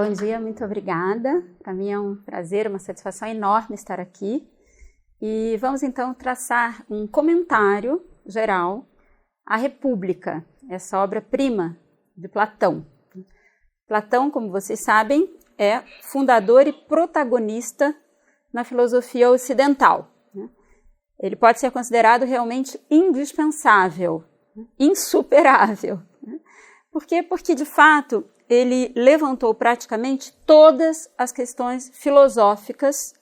Bom dia, muito obrigada. Para mim é um prazer, uma satisfação enorme estar aqui. E vamos então traçar um comentário geral à República, essa obra-prima de Platão. Platão, como vocês sabem, é fundador e protagonista na filosofia ocidental. Ele pode ser considerado realmente indispensável, insuperável. Por quê? Porque, de fato, ele levantou praticamente todas as questões filosóficas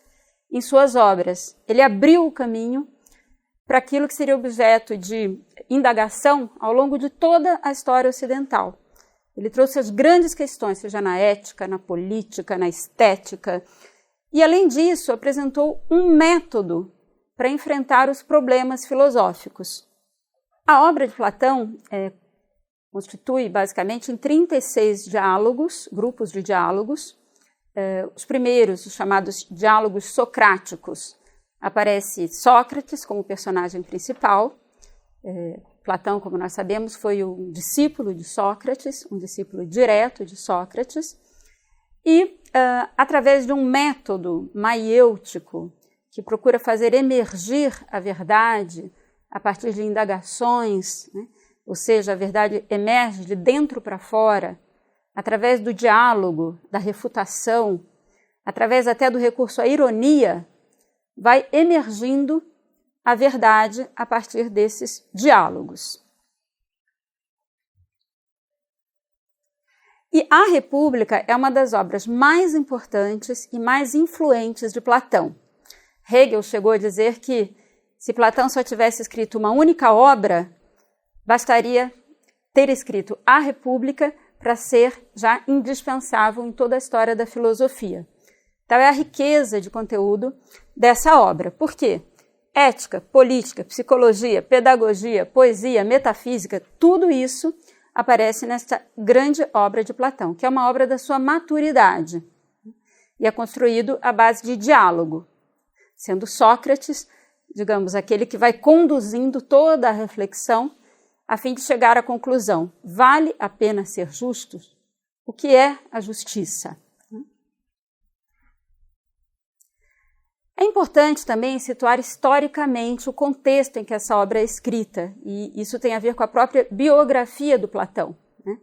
em suas obras. Ele abriu o caminho para aquilo que seria objeto de indagação ao longo de toda a história ocidental. Ele trouxe as grandes questões, seja na ética, na política, na estética, e, além disso, apresentou um método para enfrentar os problemas filosóficos. A obra de Platão constitui, basicamente, em 36 diálogos, grupos de diálogos. Os primeiros, os chamados diálogos socráticos, aparece Sócrates como personagem principal. Platão, como nós sabemos, foi um discípulo de Sócrates, um discípulo direto de Sócrates, e, através de um método maiêutico, que procura fazer emergir a verdade a partir de indagações, né? Ou seja, a verdade emerge de dentro para fora, através do diálogo, da refutação, através até do recurso à ironia, vai emergindo a verdade a partir desses diálogos. E a República é uma das obras mais importantes e mais influentes de Platão. Hegel chegou a dizer que, se Platão só tivesse escrito uma única obra, bastaria ter escrito a República para ser já indispensável em toda a história da filosofia. Então, é a riqueza de conteúdo dessa obra. Por quê? Ética, política, psicologia, pedagogia, poesia, metafísica, tudo isso aparece nesta grande obra de Platão, que é uma obra da sua maturidade. E é construído à base de diálogo, sendo Sócrates, digamos, aquele que vai conduzindo toda a reflexão a fim de chegar à conclusão: vale a pena ser justos? O que é a justiça? É importante também situar historicamente o contexto em que essa obra é escrita, e isso tem a ver com a própria biografia do Platão, né,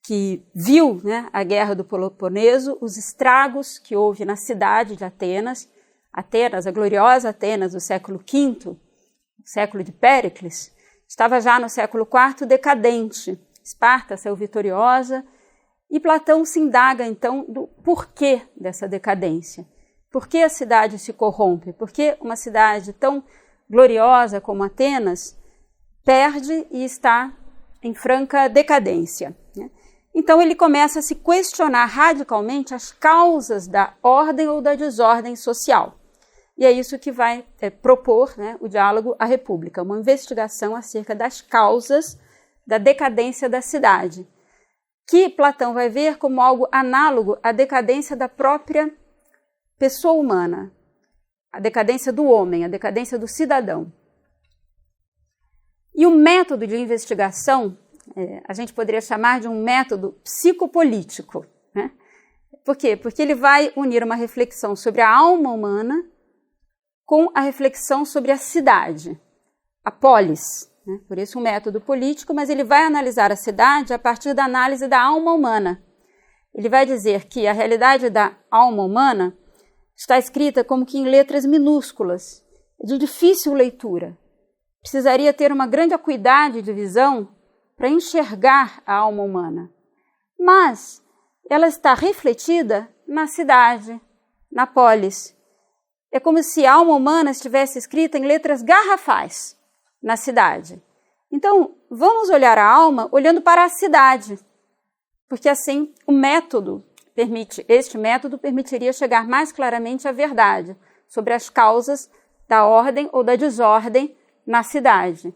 que viu, né, a Guerra do Peloponeso, os estragos que houve na cidade de Atenas, a gloriosa Atenas do século V, século de Péricles, estava já no século IV decadente. Esparta saiu vitoriosa e Platão se indaga, então, do porquê dessa decadência. Por que a cidade se corrompe? Por que uma cidade tão gloriosa como Atenas perde e está em franca decadência? Então ele começa a se questionar radicalmente as causas da ordem ou da desordem social. E é isso que vai propor, né, o diálogo à República, uma investigação acerca das causas da decadência da cidade, que Platão vai ver como algo análogo à decadência da própria pessoa humana, a decadência do homem, a decadência do cidadão. E o método de investigação, a gente poderia chamar de um método psicopolítico, né? Por quê? Porque ele vai unir uma reflexão sobre a alma humana com a reflexão sobre a cidade, a polis, né? Por isso um método político, mas ele vai analisar a cidade a partir da análise da alma humana. Ele vai dizer que a realidade da alma humana está escrita como que em letras minúsculas, de difícil leitura. Precisaria ter uma grande acuidade de visão para enxergar a alma humana. Mas ela está refletida na cidade, na polis. É como se a alma humana estivesse escrita em letras garrafais na cidade. Então, vamos olhar a alma olhando para a cidade, porque assim este método permitiria chegar mais claramente à verdade sobre as causas da ordem ou da desordem na cidade.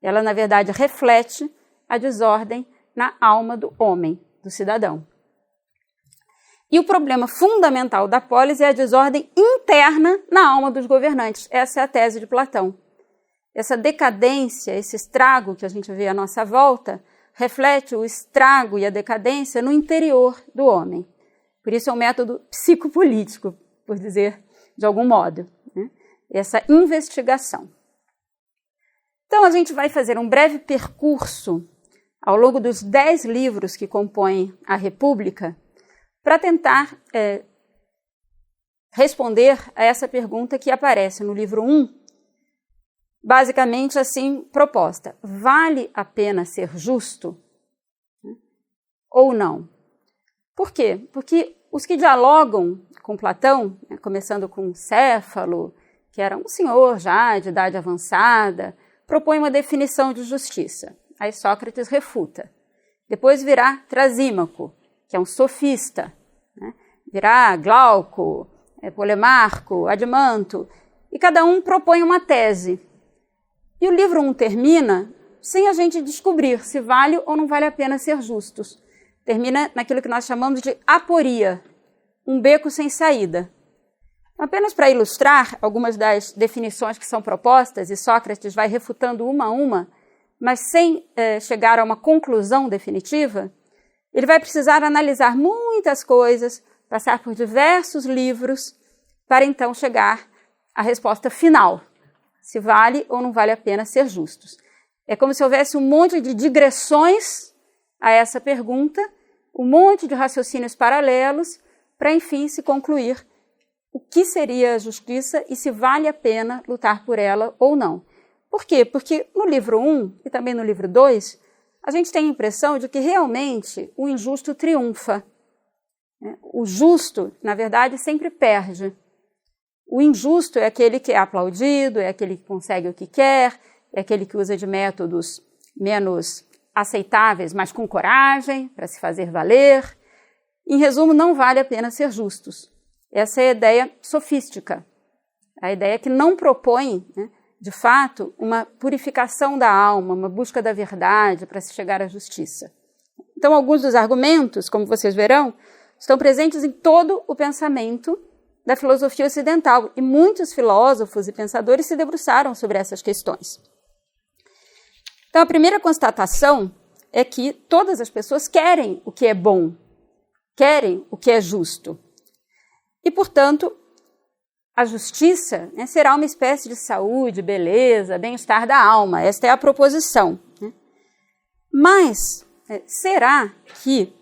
Ela, na verdade, reflete a desordem na alma do homem, do cidadão. E o problema fundamental da polis é a desordem interna na alma dos governantes. Essa é a tese de Platão. Essa decadência, esse estrago que a gente vê à nossa volta, reflete o estrago e a decadência no interior do homem. Por isso é um método psicopolítico, por dizer de algum modo, né? Essa investigação. Então, a gente vai fazer um breve percurso ao longo dos 10 livros que compõem a República para tentar responder a essa pergunta que aparece no livro 1, basicamente assim proposta: vale a pena ser justo ou não? Por quê? Porque os que dialogam com Platão, começando com Céfalo, que era um senhor já de idade avançada, propõe uma definição de justiça. Aí Sócrates refuta. Depois virá Trasímaco, que é um sofista, né? Virá Glauco, Polemarco, Adimanto, e cada um propõe uma tese. E o livro 1 termina sem a gente descobrir se vale ou não vale a pena ser justos. Termina naquilo que nós chamamos de aporia, um beco sem saída. Apenas para ilustrar algumas das definições que são propostas, e Sócrates vai refutando uma a uma, mas sem chegar a uma conclusão definitiva, ele vai precisar analisar muitas coisas, passar por diversos livros, para então chegar à resposta final, se vale ou não vale a pena ser justos. É como se houvesse um monte de digressões a essa pergunta, um monte de raciocínios paralelos, para enfim se concluir o que seria a justiça e se vale a pena lutar por ela ou não. Por quê? Porque no livro 1 e também no livro 2, a gente tem a impressão de que realmente o injusto triunfa. O justo, na verdade, sempre perde. O injusto é aquele que é aplaudido, é aquele que consegue o que quer, é aquele que usa de métodos menos aceitáveis, mas com coragem, para se fazer valer. Em resumo, não vale a pena ser justos. Essa é a ideia sofística, a ideia que não propõe, de fato, uma purificação da alma, uma busca da verdade para se chegar à justiça. Então, alguns dos argumentos, como vocês verão, estão presentes em todo o pensamento da filosofia ocidental, e muitos filósofos e pensadores se debruçaram sobre essas questões. Então, a primeira constatação é que todas as pessoas querem o que é bom, querem o que é justo. E, portanto, a justiça será uma espécie de saúde, beleza, bem-estar da alma. Esta é a proposição. Mas será que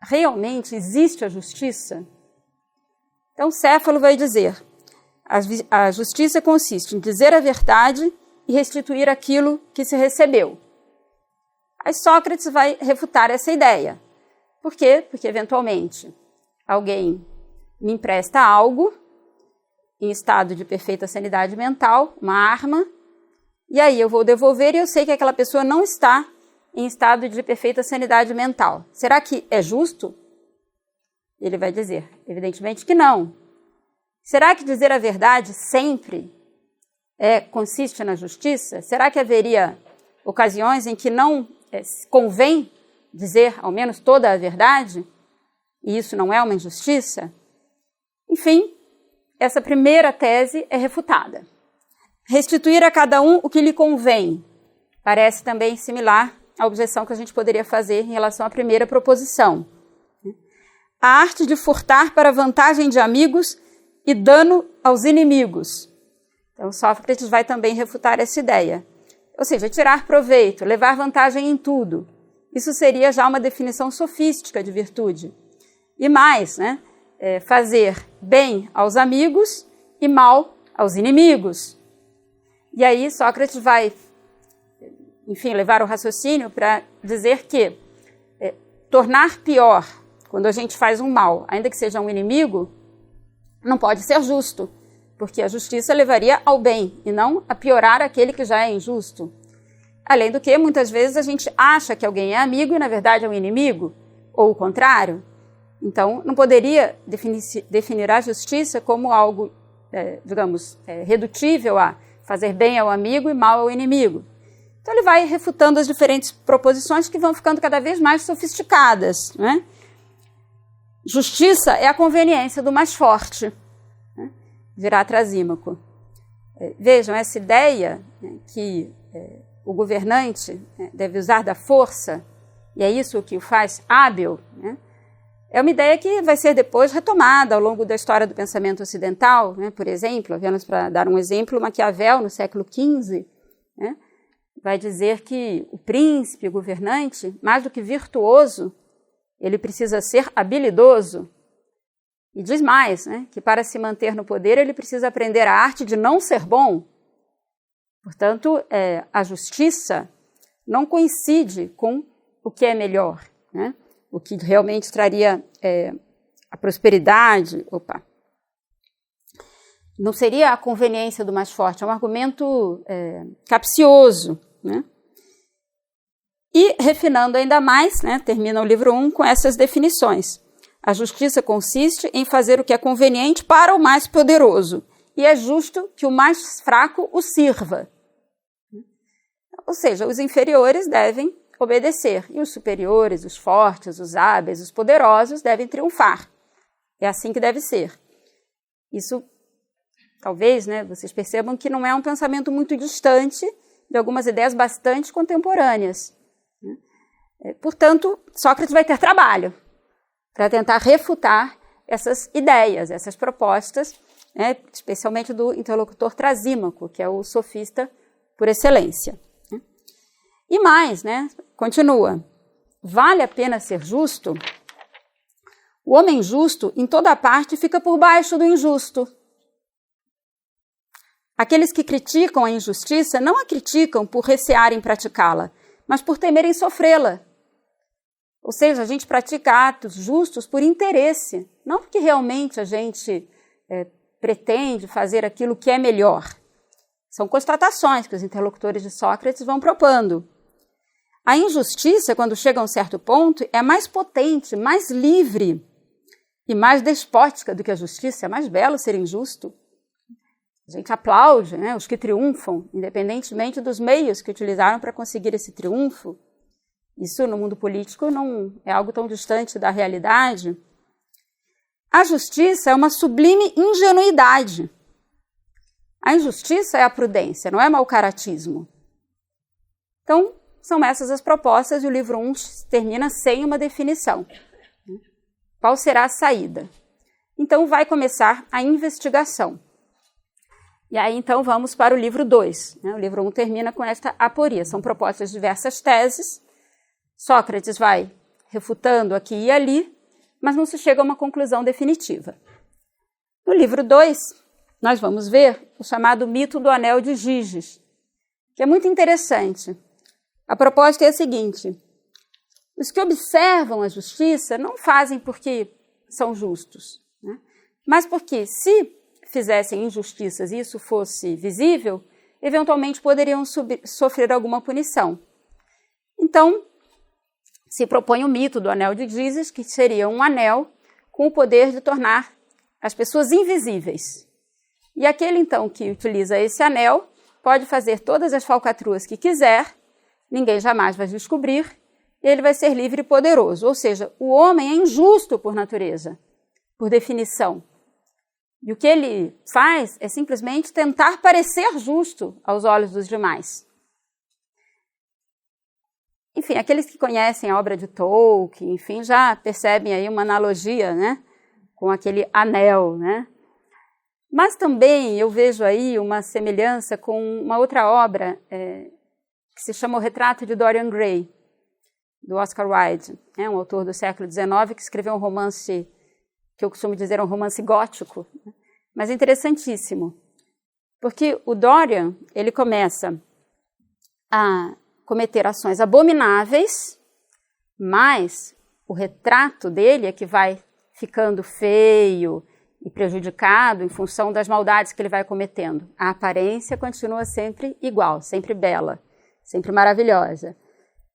realmente existe a justiça? Então, Céfalo vai dizer: a justiça consiste em dizer a verdade e restituir aquilo que se recebeu. Aí Sócrates vai refutar essa ideia. Por quê? Porque, eventualmente, alguém me empresta algo em estado de perfeita sanidade mental, uma arma, e aí eu vou devolver e eu sei que aquela pessoa não está em estado de perfeita sanidade mental. Será que é justo? Ele vai dizer, evidentemente que não. Será que dizer a verdade sempre consiste na justiça? Será que haveria ocasiões em que não convém dizer ao menos toda a verdade? E isso não é uma injustiça? Enfim, essa primeira tese é refutada. Restituir a cada um o que lhe convém parece também similar à objeção que a gente poderia fazer em relação à primeira proposição. A arte de furtar para vantagem de amigos e dano aos inimigos. Então, Sócrates vai também refutar essa ideia. Ou seja, tirar proveito, levar vantagem em tudo. Isso seria já uma definição sofística de virtude. E mais, fazer bem aos amigos e mal aos inimigos. E aí Sócrates vai, enfim, levar o raciocínio para dizer que tornar pior quando a gente faz um mal, ainda que seja um inimigo, não pode ser justo, porque a justiça levaria ao bem e não a piorar aquele que já é injusto. Além do que, muitas vezes a gente acha que alguém é amigo e na verdade é um inimigo, ou o contrário. Então, não poderia definir a justiça como algo, redutível a fazer bem ao amigo e mal ao inimigo. Então, ele vai refutando as diferentes proposições que vão ficando cada vez mais sofisticadas. Justiça é a conveniência do mais forte, dirá Trasímaco. Vejam, essa ideia que o governante deve usar da força, e é isso que o faz hábil, É uma ideia que vai ser depois retomada ao longo da história do pensamento ocidental, né? Por exemplo, apenas para dar um exemplo, Maquiavel, no século XV, né? Vai dizer que o príncipe, o governante, mais do que virtuoso, ele precisa ser habilidoso. E diz mais, né? Que para se manter no poder, ele precisa aprender a arte de não ser bom. Portanto, a justiça não coincide com o que é melhor, né? O que realmente traria a prosperidade. Não seria a conveniência do mais forte, é um argumento capcioso, né? E, refinando ainda mais, né, termina o livro 1 com essas definições. A justiça consiste em fazer o que é conveniente para o mais poderoso, e é justo que o mais fraco o sirva. Ou seja, os inferiores devem obedecer, e os superiores, os fortes, os hábeis, os poderosos devem triunfar. É assim que deve ser. Isso, talvez, né, vocês percebam que não é um pensamento muito distante de algumas ideias bastante contemporâneas. Portanto, Sócrates vai ter trabalho para tentar refutar essas ideias, essas propostas, né, especialmente do interlocutor Trasímaco, que é o sofista por excelência. E mais, né, continua, vale a pena ser justo? O homem justo, em toda parte, fica por baixo do injusto. Aqueles que criticam a injustiça não a criticam por recearem praticá-la, mas por temerem sofrê-la. Ou seja, a gente pratica atos justos por interesse, não porque realmente a gente pretende fazer aquilo que é melhor. São constatações que os interlocutores de Sócrates vão propondo. A injustiça, quando chega a um certo ponto, é mais potente, mais livre e mais despótica do que a justiça. É mais belo ser injusto. A gente aplaude, né, os que triunfam, independentemente dos meios que utilizaram para conseguir esse triunfo. Isso, no mundo político, não é algo tão distante da realidade. A justiça é uma sublime ingenuidade. A injustiça é a prudência, não é mau caratismo. Então, são essas as propostas e o livro 1 termina sem uma definição. Qual será a saída? Então, vai começar a investigação. E aí, então, vamos para o livro 2. O livro 1 termina com esta aporia. São propostas diversas teses. Sócrates vai refutando aqui e ali, mas não se chega a uma conclusão definitiva. No livro 2, nós vamos ver o chamado mito do anel de Giges, que é muito interessante. A proposta é a seguinte: os que observam a justiça não fazem porque são justos, né? Mas porque, se fizessem injustiças e isso fosse visível, eventualmente poderiam sofrer alguma punição. Então, se propõe o mito do anel de Giges, que seria um anel com o poder de tornar as pessoas invisíveis. E aquele, então, que utiliza esse anel pode fazer todas as falcatruas que quiser, ninguém jamais vai descobrir, e ele vai ser livre e poderoso. Ou seja, o homem é injusto por natureza, por definição. E o que ele faz é simplesmente tentar parecer justo aos olhos dos demais. Enfim, aqueles que conhecem a obra de Tolkien, enfim, já percebem aí uma analogia, né, com aquele anel, né? Mas também eu vejo aí uma semelhança com uma outra obra que se chama O Retrato de Dorian Gray, do Oscar Wilde, um autor do século XIX que escreveu um romance, que eu costumo dizer um romance gótico, mas interessantíssimo, porque o Dorian, ele começa a cometer ações abomináveis, mas o retrato dele é que vai ficando feio e prejudicado em função das maldades que ele vai cometendo. A aparência continua sempre igual, sempre bela, sempre maravilhosa.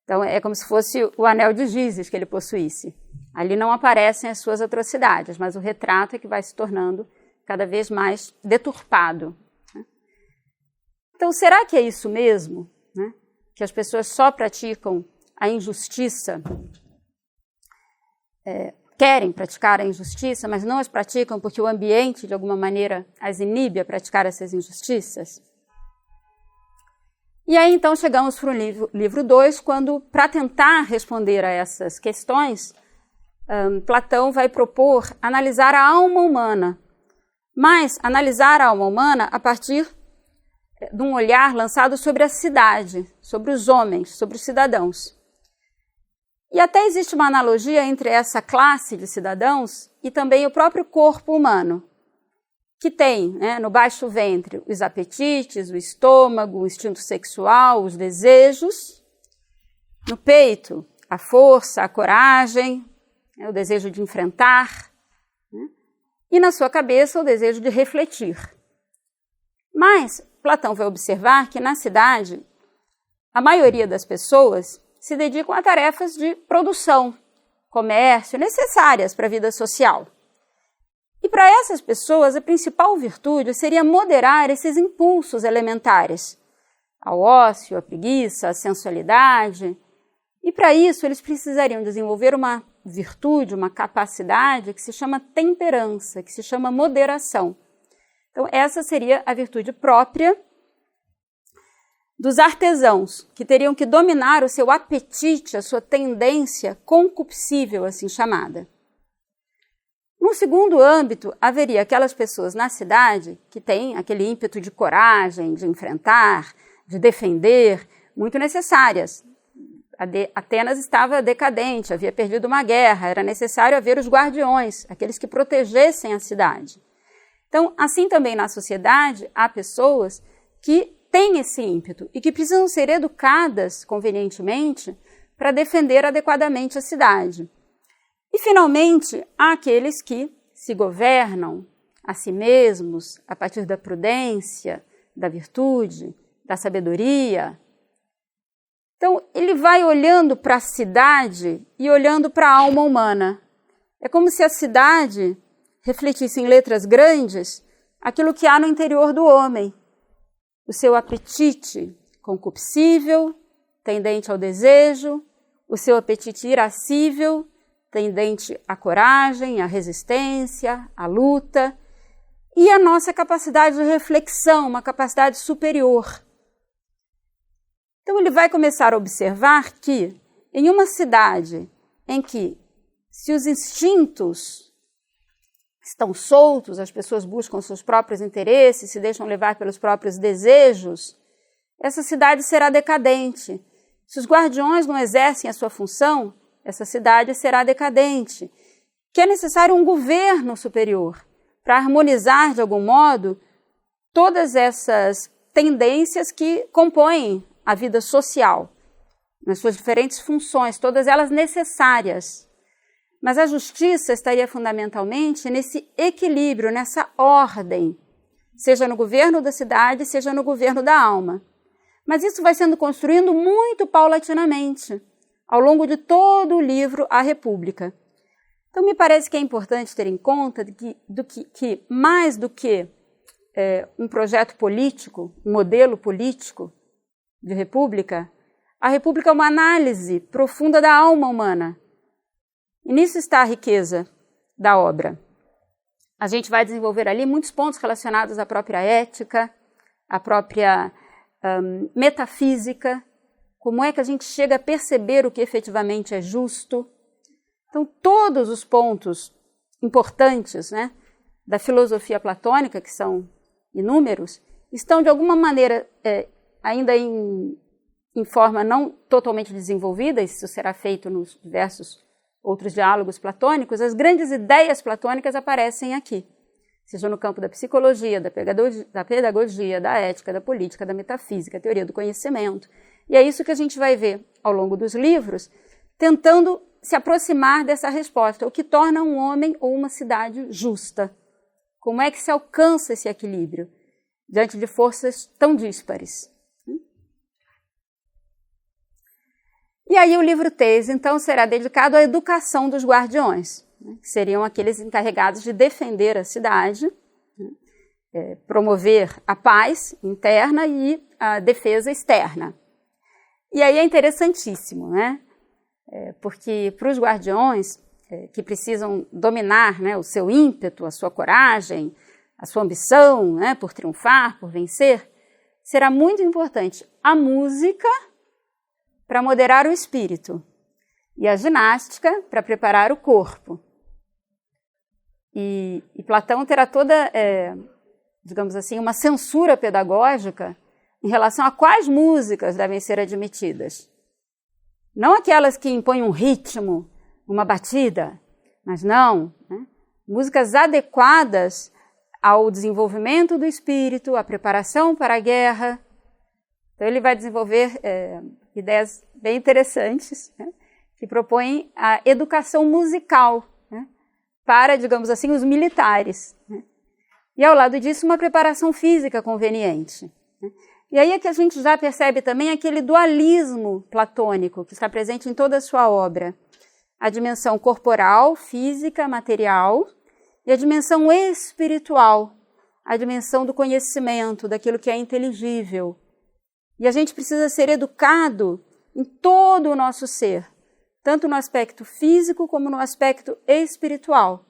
Então é como se fosse o anel de Giges que ele possuísse. Ali não aparecem as suas atrocidades, mas o retrato é que vai se tornando cada vez mais deturpado. Então, será que é isso mesmo, né? Que as pessoas só praticam a injustiça, querem praticar a injustiça, mas não as praticam porque o ambiente, de alguma maneira, as inibe a praticar essas injustiças? E aí, então, chegamos para o livro 2, quando, para tentar responder a essas questões, Platão vai propor analisar a alma humana, mas analisar a alma humana a partir de um olhar lançado sobre a cidade, sobre os homens, sobre os cidadãos. E até existe uma analogia entre essa classe de cidadãos e também o próprio corpo humano, que tem, no baixo ventre, os apetites, o estômago, o instinto sexual, os desejos, no peito, a força, a coragem, o desejo de enfrentar, e na sua cabeça o desejo de refletir. Mas Platão vai observar que na cidade a maioria das pessoas se dedicam a tarefas de produção, comércio, necessárias para a vida social. E para essas pessoas a principal virtude seria moderar esses impulsos elementares, ao ócio, à preguiça, à sensualidade. E para isso eles precisariam desenvolver uma virtude, uma capacidade que se chama temperança, que se chama moderação. Então essa seria a virtude própria dos artesãos, que teriam que dominar o seu apetite, a sua tendência concupiscível, assim chamada. No segundo âmbito, haveria aquelas pessoas na cidade que têm aquele ímpeto de coragem, de enfrentar, de defender, muito necessárias. Atenas estava decadente, havia perdido uma guerra, era necessário haver os guardiões, aqueles que protegessem a cidade. Então, assim também na sociedade, há pessoas que têm esse ímpeto e que precisam ser educadas convenientemente para defender adequadamente a cidade. E, finalmente, há aqueles que se governam a si mesmos a partir da prudência, da virtude, da sabedoria. Então, ele vai olhando para a cidade e olhando para a alma humana. É como se a cidade refletisse em letras grandes aquilo que há no interior do homem. O seu apetite concupiscível, tendente ao desejo, o seu apetite irascível, tendente à coragem, à resistência, à luta, e a nossa capacidade de reflexão, uma capacidade superior. Então ele vai começar a observar que em uma cidade em que se os instintos estão soltos, as pessoas buscam seus próprios interesses, se deixam levar pelos próprios desejos, essa cidade será decadente. Se os guardiões não exercem a sua função, essa cidade será decadente. Que é necessário um governo superior para harmonizar, de algum modo, todas essas tendências que compõem a vida social, nas suas diferentes funções, todas elas necessárias. Mas a justiça estaria fundamentalmente nesse equilíbrio, nessa ordem, seja no governo da cidade, seja no governo da alma. Mas isso vai sendo construído muito paulatinamente, ao longo de todo o livro A República. Então, me parece que é importante ter em conta que mais do que um projeto político, um modelo político de república, a república é uma análise profunda da alma humana. E nisso está a riqueza da obra. A gente vai desenvolver ali muitos pontos relacionados à própria ética, à própria metafísica, como é que a gente chega a perceber o que efetivamente é justo. Então, todos os pontos importantes, da filosofia platônica, que são inúmeros, estão de alguma maneira ainda em forma não totalmente desenvolvida, isso será feito nos diversos outros diálogos platônicos. As grandes ideias platônicas aparecem aqui, seja no campo da psicologia, da pedagogia, da ética, da política, da metafísica, teoria do conhecimento. E é isso que a gente vai ver ao longo dos livros, tentando se aproximar dessa resposta, o que torna um homem ou uma cidade justa. Como é que se alcança esse equilíbrio diante de forças tão díspares? E aí o livro 3, então, será dedicado à educação dos guardiões, que seriam aqueles encarregados de defender a cidade, promover a paz interna e a defesa externa. E aí é interessantíssimo, porque para os guardiões, que precisam dominar o seu ímpeto, a sua coragem, a sua ambição por triunfar, por vencer, será muito importante a música para moderar o espírito e a ginástica para preparar o corpo. E Platão terá toda, digamos assim, uma censura pedagógica em relação a quais músicas devem ser admitidas. Não aquelas que impõem um ritmo, uma batida, mas não, né? Músicas adequadas ao desenvolvimento do espírito, à preparação para a guerra. Então ele vai desenvolver ideias bem interessantes, né, que propõem a educação musical, né, para, digamos assim, os militares, né? E ao lado disso uma preparação física conveniente, né? E aí é que a gente já percebe também aquele dualismo platônico que está presente em toda a sua obra. A dimensão corporal, física, material, e a dimensão espiritual, a dimensão do conhecimento, daquilo que é inteligível. E a gente precisa ser educado em todo o nosso ser, tanto no aspecto físico como no aspecto espiritual.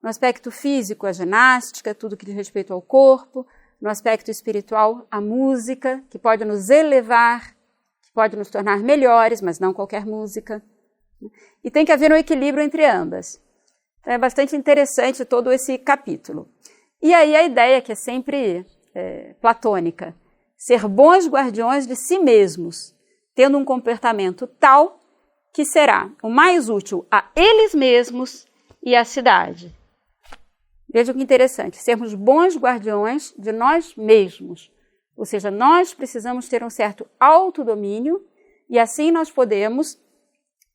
No aspecto físico, a ginástica, tudo que diz respeito ao corpo. No aspecto espiritual, a música, que pode nos elevar, que pode nos tornar melhores, mas não qualquer música. E tem que haver um equilíbrio entre ambas. Então é bastante interessante todo esse capítulo. E aí a ideia, que é sempre platônica, ser bons guardiões de si mesmos, tendo um comportamento tal que será o mais útil a eles mesmos e à cidade. Veja que interessante, sermos bons guardiões de nós mesmos. Ou seja, nós precisamos ter um certo autodomínio e assim nós podemos,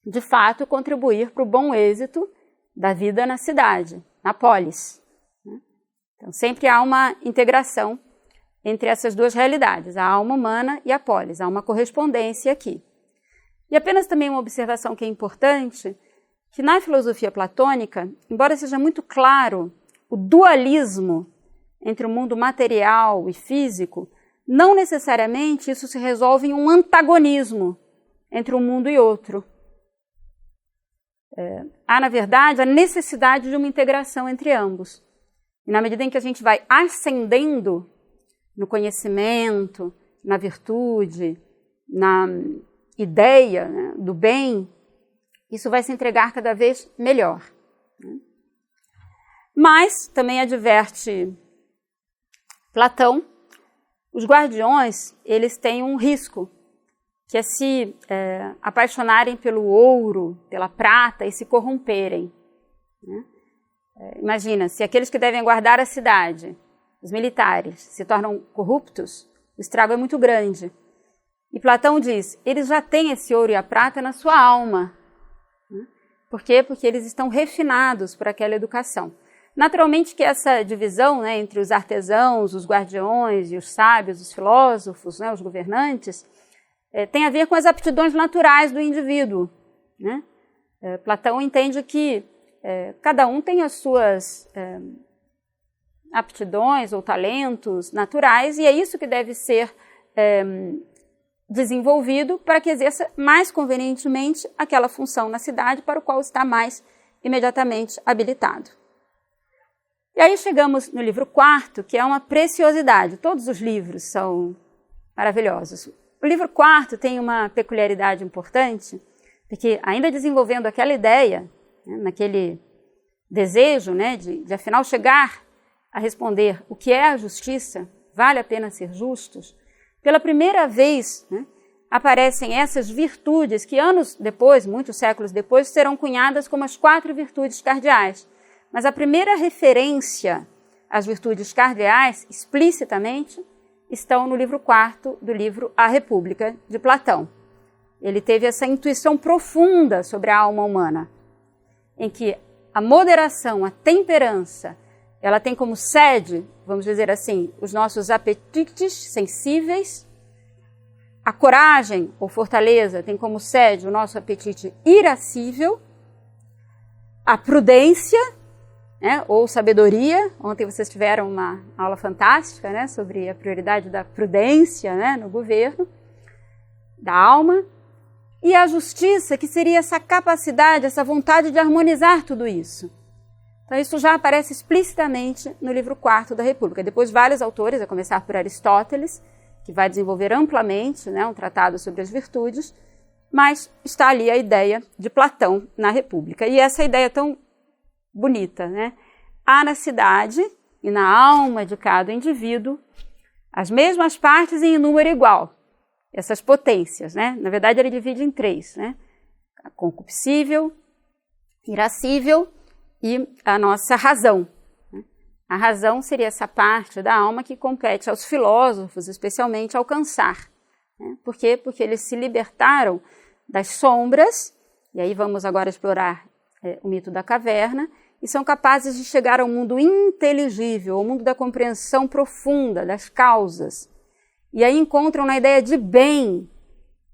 de fato, contribuir para o bom êxito da vida na cidade, na polis. Então, sempre há uma integração entre essas duas realidades, a alma humana e a polis. Há uma correspondência aqui. E apenas também uma observação que é importante, que na filosofia platônica, embora seja muito claro o dualismo entre o mundo material e físico, não necessariamente isso se resolve em um antagonismo entre um mundo e outro. Há, na verdade, a necessidade de uma integração entre ambos. E na medida em que a gente vai ascendendo no conhecimento, na virtude, na ideia, né, do bem, isso vai se entregar cada vez melhor. Mas, também adverte Platão, os guardiões, eles têm um risco, que é se apaixonarem pelo ouro, pela prata e se corromperem. Né? Imagina, se aqueles que devem guardar a cidade, os militares, se tornam corruptos, o estrago é muito grande. E Platão diz, eles já têm esse ouro e a prata na sua alma. Né? Por quê? Porque eles estão refinados por aquela educação. Naturalmente que essa divisão, né, entre os artesãos, os guardiões e os sábios, os filósofos, né, os governantes, tem a ver com as aptidões naturais do indivíduo. Né? Platão entende que cada um tem as suas aptidões ou talentos naturais e é isso que deve ser desenvolvido para que exerça mais convenientemente aquela função na cidade para o qual está mais imediatamente habilitado. E aí chegamos no livro 4º, que é uma preciosidade. Todos os livros são maravilhosos. O livro 4º tem uma peculiaridade importante, porque ainda desenvolvendo aquela ideia, né, naquele desejo, né, de afinal chegar a responder o que é a justiça, vale a pena ser justos, pela primeira vez, né, aparecem essas virtudes que anos depois, muitos séculos depois, serão cunhadas como as 4 virtudes cardeais. Mas a primeira referência às virtudes cardeais, explicitamente, estão no livro 4º do livro A República, de Platão. Ele teve essa intuição profunda sobre a alma humana, em que a moderação, a temperança, ela tem como sede, vamos dizer assim, os nossos apetites sensíveis. A coragem ou fortaleza tem como sede o nosso apetite irascível. A prudência, né, ou sabedoria. Ontem vocês tiveram uma aula fantástica, né, sobre a prioridade da prudência, né, no governo, da alma. E a justiça, que seria essa capacidade, essa vontade de harmonizar tudo isso. Então isso já aparece explicitamente no livro 4º da República. Depois vários autores, a começar por Aristóteles, que vai desenvolver amplamente, né, um tratado sobre as virtudes, mas está ali a ideia de Platão na República. E essa ideia é tão bonita, né? Há na cidade e na alma de cada indivíduo as mesmas partes em número igual, essas potências, né? Na verdade, ele divide em 3, né? A concupiscível, irascível e a nossa razão. A razão seria essa parte da alma que compete aos filósofos, especialmente, alcançar. Né? Por quê? Porque eles se libertaram das sombras, e aí vamos agora explorar o mito da caverna, e são capazes de chegar ao mundo inteligível, ao mundo da compreensão profunda, das causas. E aí encontram na ideia de bem,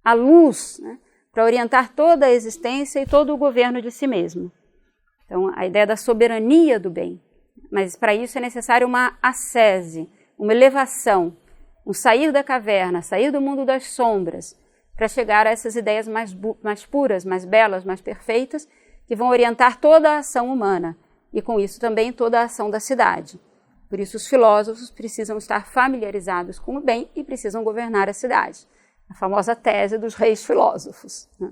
a luz, né? Para orientar toda a existência e todo o governo de si mesmo. Então, a ideia da soberania do bem. Mas para isso é necessário uma ascese, uma elevação, um sair da caverna, sair do mundo das sombras, para chegar a essas ideias mais puras, mais belas, mais perfeitas, que vão orientar toda a ação humana, e com isso também toda a ação da cidade. Por isso os filósofos precisam estar familiarizados com o bem e precisam governar a cidade. A famosa tese dos reis filósofos. Né?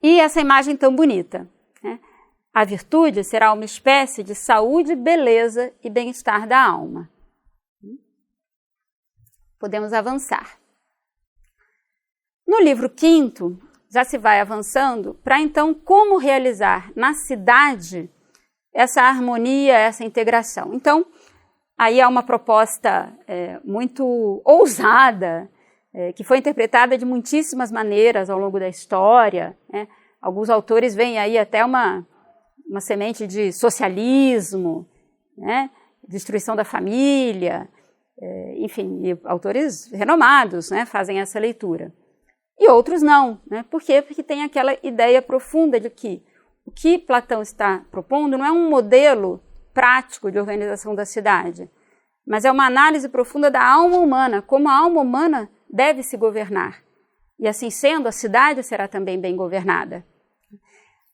E essa imagem tão bonita, né? A virtude será uma espécie de saúde, beleza e bem-estar da alma. Podemos avançar. No livro 5º, já se vai avançando para então como realizar na cidade essa harmonia, essa integração. Então, aí há uma proposta muito ousada, que foi interpretada de muitíssimas maneiras ao longo da história. Né? Alguns autores veem aí até uma semente de socialismo, né? Destruição da família, enfim, e autores renomados, né, fazem essa leitura. E outros não, né? Por quê? Porque tem aquela ideia profunda de que o que Platão está propondo não é um modelo prático de organização da cidade, mas é uma análise profunda da alma humana, como a alma humana deve se governar. E assim sendo, a cidade será também bem governada.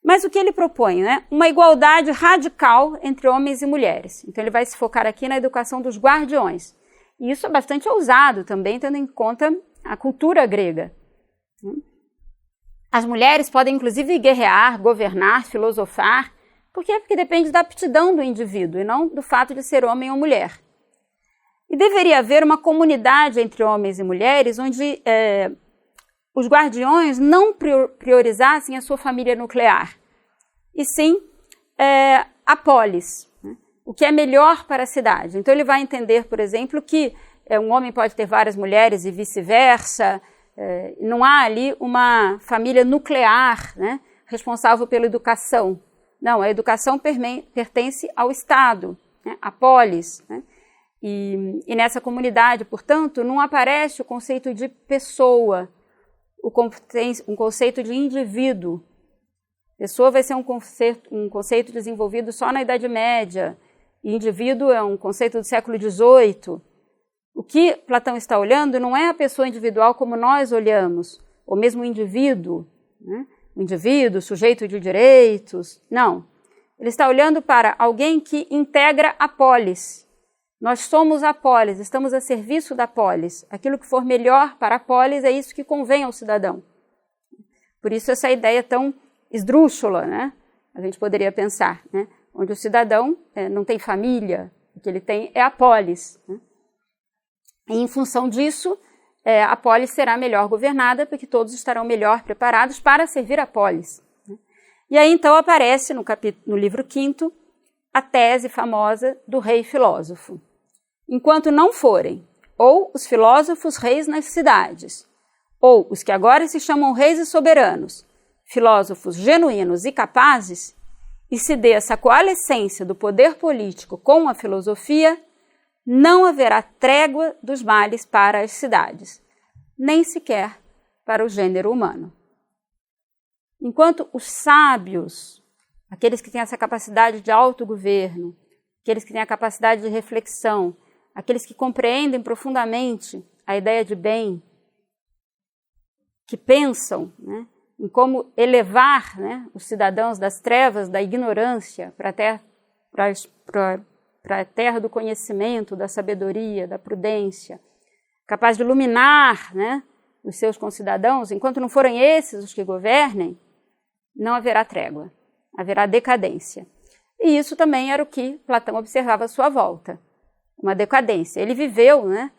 Mas o que ele propõe, né? Uma igualdade radical entre homens e mulheres. Então ele vai se focar aqui na educação dos guardiões. E isso é bastante ousado também, tendo em conta a cultura grega. As mulheres podem inclusive guerrear, governar, filosofar. Por quê? Porque depende da aptidão do indivíduo e não do fato de ser homem ou mulher. E deveria haver uma comunidade entre homens e mulheres onde os guardiões não priorizassem a sua família nuclear, e sim a polis, né? O que é melhor para a cidade. Então ele vai entender, por exemplo, que um homem pode ter várias mulheres e vice-versa, não há ali uma família nuclear, né, responsável pela educação. Não, a educação pertence ao Estado, né, à polis, né? E nessa comunidade, portanto, não aparece o conceito de pessoa, um conceito de indivíduo. Pessoa vai ser um conceito desenvolvido só na Idade Média, e indivíduo é um conceito do século XVIII. O que Platão está olhando não é a pessoa individual como nós olhamos, ou mesmo o indivíduo, né? O indivíduo, sujeito de direitos, não. Ele está olhando para alguém que integra a polis. Nós somos a polis, estamos a serviço da polis. Aquilo que for melhor para a polis é isso que convém ao cidadão. Por isso essa ideia tão esdrúxula, né? A gente poderia pensar, né? Onde o cidadão não tem família, o que ele tem é a polis. Né? E em função disso, a polis será melhor governada, porque todos estarão melhor preparados para servir a polis. Né? E aí então aparece no livro 5º a tese famosa do rei filósofo. Enquanto não forem ou os filósofos reis nas cidades, ou os que agora se chamam reis e soberanos, filósofos genuínos e capazes, e se dê essa coalescência do poder político com a filosofia, não haverá trégua dos males para as cidades, nem sequer para o gênero humano. Enquanto os sábios, aqueles que têm essa capacidade de autogoverno, aqueles que têm a capacidade de reflexão, aqueles que compreendem profundamente a ideia de bem, que pensam, né, em como elevar, né, os cidadãos das trevas, da ignorância, para a terra do conhecimento, da sabedoria, da prudência, capaz de iluminar, né, os seus concidadãos, enquanto não forem esses os que governem, não haverá trégua, haverá decadência. E isso também era o que Platão observava à sua volta, uma decadência. Ele viveu, né,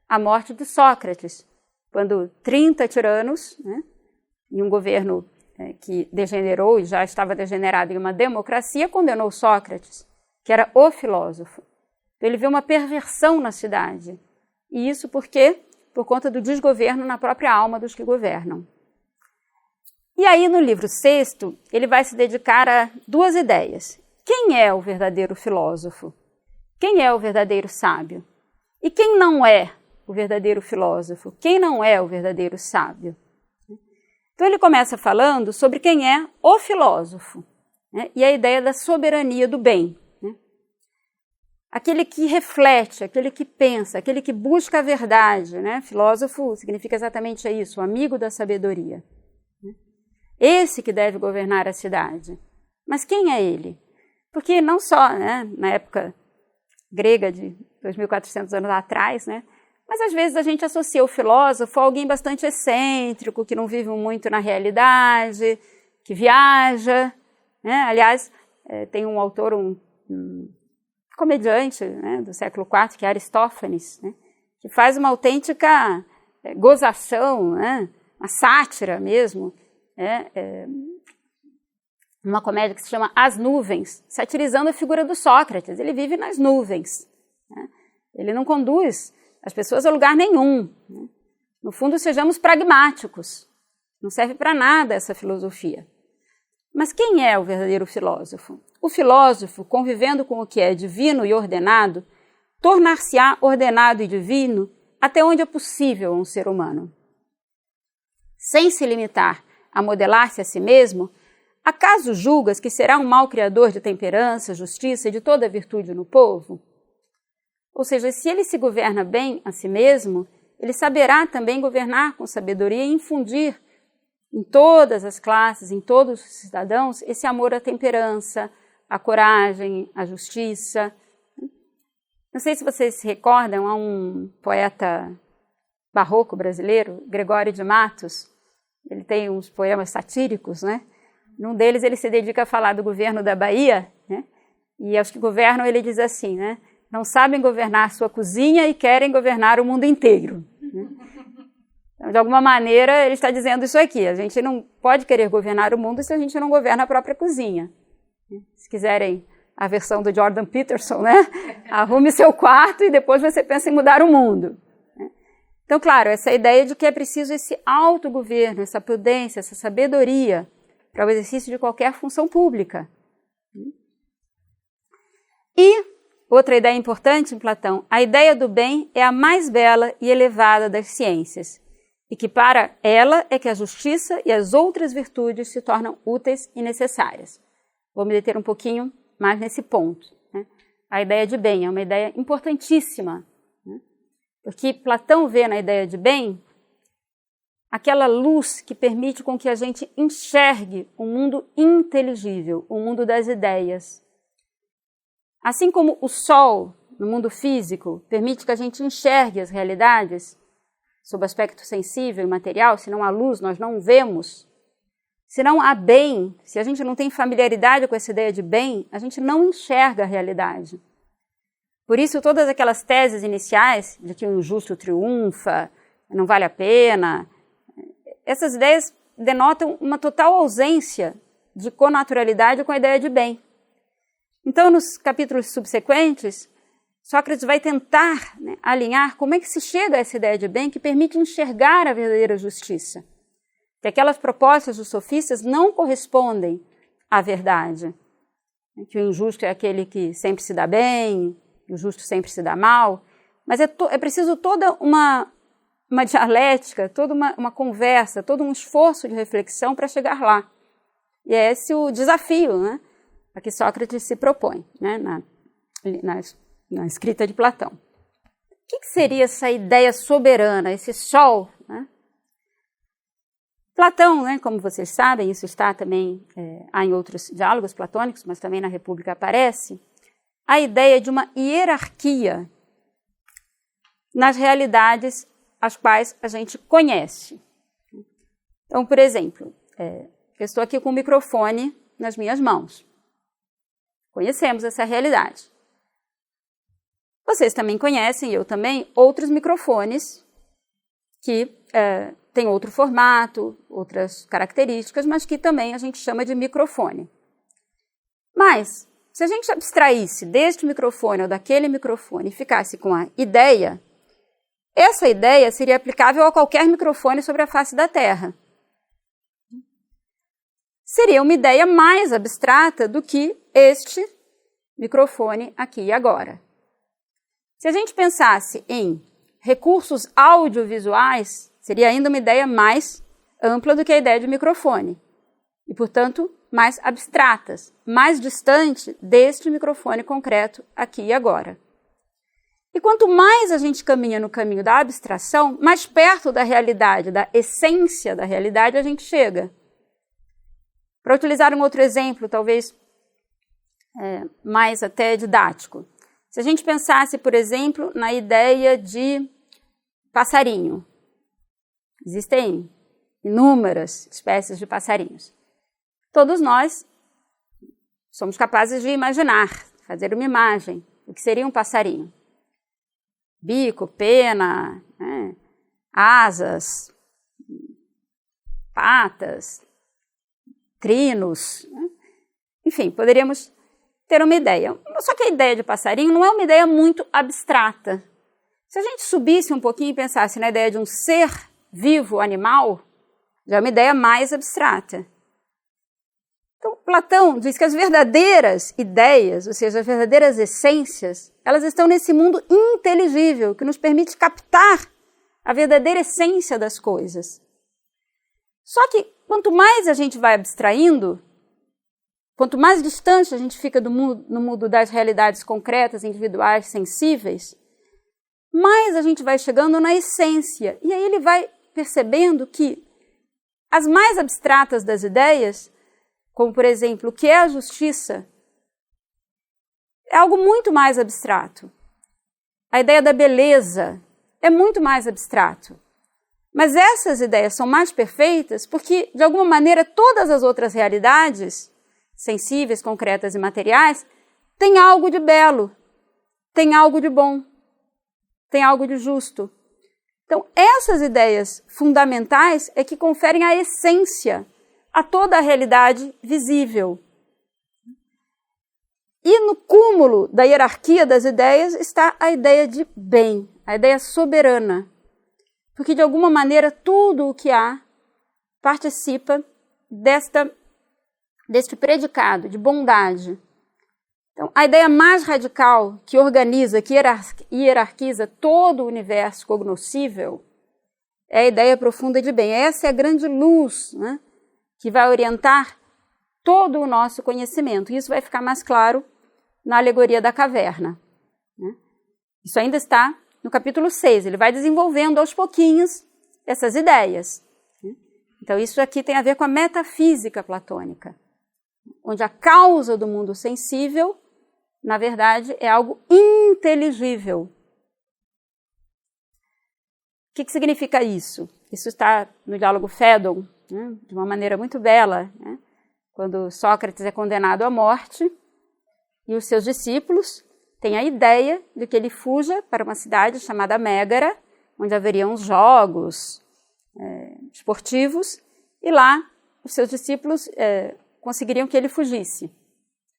a morte de Sócrates, quando 30 tiranos, né, e um governo que degenerou e já estava degenerado em uma democracia, condenou Sócrates, que era o filósofo. Então, ele viu uma perversão na cidade. E isso por quê? Por conta do desgoverno na própria alma dos que governam. E aí, no livro 6º, ele vai se dedicar a duas ideias. Quem é o verdadeiro filósofo? Quem é o verdadeiro sábio? E quem não é o verdadeiro filósofo? Quem não é o verdadeiro sábio? Então, ele começa falando sobre quem é o filósofo, né? E a ideia da soberania do bem. Né? Aquele que reflete, aquele que pensa, aquele que busca a verdade. Né? Filósofo significa exatamente isso, o amigo da sabedoria. Né? Esse que deve governar a cidade. Mas quem é ele? Porque não só, né, na época grega de 2.400 anos atrás, né, mas às vezes a gente associa o filósofo a alguém bastante excêntrico, que não vive muito na realidade, que viaja. Né? Aliás, tem um autor, um comediante, né, do século IV, que é Aristófanes, né, que faz uma autêntica gozação, né, uma sátira mesmo, uma comédia que se chama As Nuvens, satirizando a figura do Sócrates. Ele vive nas nuvens. Né? Ele não conduz as pessoas a lugar nenhum. Né? No fundo, sejamos pragmáticos. Não serve para nada essa filosofia. Mas quem é o verdadeiro filósofo? O filósofo, convivendo com o que é divino e ordenado, tornar-se-á ordenado e divino até onde é possível a um ser humano. Sem se limitar a modelar-se a si mesmo, acaso julgas que será um mau criador de temperança, justiça e de toda virtude no povo? Ou seja, se ele se governa bem a si mesmo, ele saberá também governar com sabedoria e infundir em todas as classes, em todos os cidadãos, esse amor à temperança, à coragem, à justiça. Não sei se vocês se recordam, há um poeta barroco brasileiro, Gregório de Matos. Ele tem uns poemas satíricos, né? Num deles ele se dedica a falar do governo da Bahia, né? E aos que governam ele diz assim, né? Não sabem governar sua cozinha e querem governar o mundo inteiro. Né? Então, de alguma maneira, ele está dizendo isso aqui. A gente não pode querer governar o mundo se a gente não governa a própria cozinha. Se quiserem a versão do Jordan Peterson, né? Arrume seu quarto e depois você pensa em mudar o mundo. Então, claro, essa ideia de que é preciso esse autogoverno, essa prudência, essa sabedoria para o exercício de qualquer função pública. E outra ideia importante em Platão, a ideia do bem é a mais bela e elevada das ciências, e que para ela é que a justiça e as outras virtudes se tornam úteis e necessárias. Vou me deter um pouquinho mais nesse ponto. Né? A ideia de bem é uma ideia importantíssima, né? Porque Platão vê na ideia de bem aquela luz que permite com que a gente enxergue o mundo inteligível, o mundo das ideias. Assim como o sol, no mundo físico, permite que a gente enxergue as realidades sob aspecto sensível e material, se não há luz, nós não vemos. Se não há bem, se a gente não tem familiaridade com essa ideia de bem, a gente não enxerga a realidade. Por isso, todas aquelas teses iniciais de que o injusto triunfa, não vale a pena, essas ideias denotam uma total ausência de connaturalidade com a ideia de bem. Então, nos capítulos subsequentes, Sócrates vai tentar, né, alinhar como é que se chega a essa ideia de bem que permite enxergar a verdadeira justiça. Que aquelas propostas dos sofistas não correspondem à verdade. Que o injusto é aquele que sempre se dá bem, o justo sempre se dá mal. Mas é preciso toda uma dialética, toda uma conversa, todo um esforço de reflexão para chegar lá. E é esse o desafio, né, a que Sócrates se propõe, né, na escrita de Platão. O que seria essa ideia soberana, esse sol? Né? Platão, né, como vocês sabem, isso está também, há em outros diálogos platônicos, mas também na República aparece, a ideia de uma hierarquia nas realidades as quais a gente conhece. Então, por exemplo, eu estou aqui com o microfone nas minhas mãos. Conhecemos essa realidade. Vocês também conhecem, eu também, outros microfones que têm outro formato, outras características, mas que também a gente chama de microfone. Mas, se a gente abstraísse deste microfone ou daquele microfone e ficasse com a ideia, essa ideia seria aplicável a qualquer microfone sobre a face da Terra. Seria uma ideia mais abstrata do que este microfone aqui e agora. Se a gente pensasse em recursos audiovisuais, seria ainda uma ideia mais ampla do que a ideia de microfone. E, portanto, mais abstratas, mais distante deste microfone concreto aqui e agora. E quanto mais a gente caminha no caminho da abstração, mais perto da realidade, da essência da realidade a gente chega. Para utilizar um outro exemplo, talvez mais até didático. Se a gente pensasse, por exemplo, na ideia de passarinho. Existem inúmeras espécies de passarinhos. Todos nós somos capazes de imaginar, fazer uma imagem do que seria um passarinho. Bico, pena, asas, patas, trinos, enfim, poderíamos ter uma ideia. Só que a ideia de passarinho não é uma ideia muito abstrata. Se a gente subisse um pouquinho e pensasse na ideia de um ser vivo, animal, já é uma ideia mais abstrata. Então, Platão diz que as verdadeiras ideias, ou seja, as verdadeiras essências, elas estão nesse mundo inteligível, que nos permite captar a verdadeira essência das coisas. Só que, quanto mais a gente vai abstraindo, quanto mais distante a gente fica no mundo das realidades concretas, individuais, sensíveis, mais a gente vai chegando na essência. E aí ele vai percebendo que as mais abstratas das ideias, como, por exemplo, o que é a justiça, é algo muito mais abstrato. A ideia da beleza é muito mais abstrato. Mas essas ideias são mais perfeitas porque, de alguma maneira, todas as outras realidades sensíveis, concretas e materiais, tem algo de belo, tem algo de bom, tem algo de justo. Então, essas ideias fundamentais é que conferem a essência a toda a realidade visível. E no cúmulo da hierarquia das ideias está a ideia de bem, a ideia soberana. Porque, de alguma maneira, tudo o que há participa deste predicado de bondade. Então, a ideia mais radical que organiza, que hierarquiza todo o universo cognoscível é a ideia profunda de bem. Essa é a grande luz, né, que vai orientar todo o nosso conhecimento. Isso vai ficar mais claro na alegoria da caverna. Né? Isso ainda está no capítulo 6. Ele vai desenvolvendo aos pouquinhos essas ideias. Né? Então, isso aqui tem a ver com a metafísica platônica, onde a causa do mundo sensível, na verdade, é algo inteligível. O que significa isso? Isso está no diálogo Fédon, né, de uma maneira muito bela, né, quando Sócrates é condenado à morte e os seus discípulos têm a ideia de que ele fuja para uma cidade chamada Mégara, onde haveriam jogos esportivos, e lá os seus discípulos conseguiriam que ele fugisse,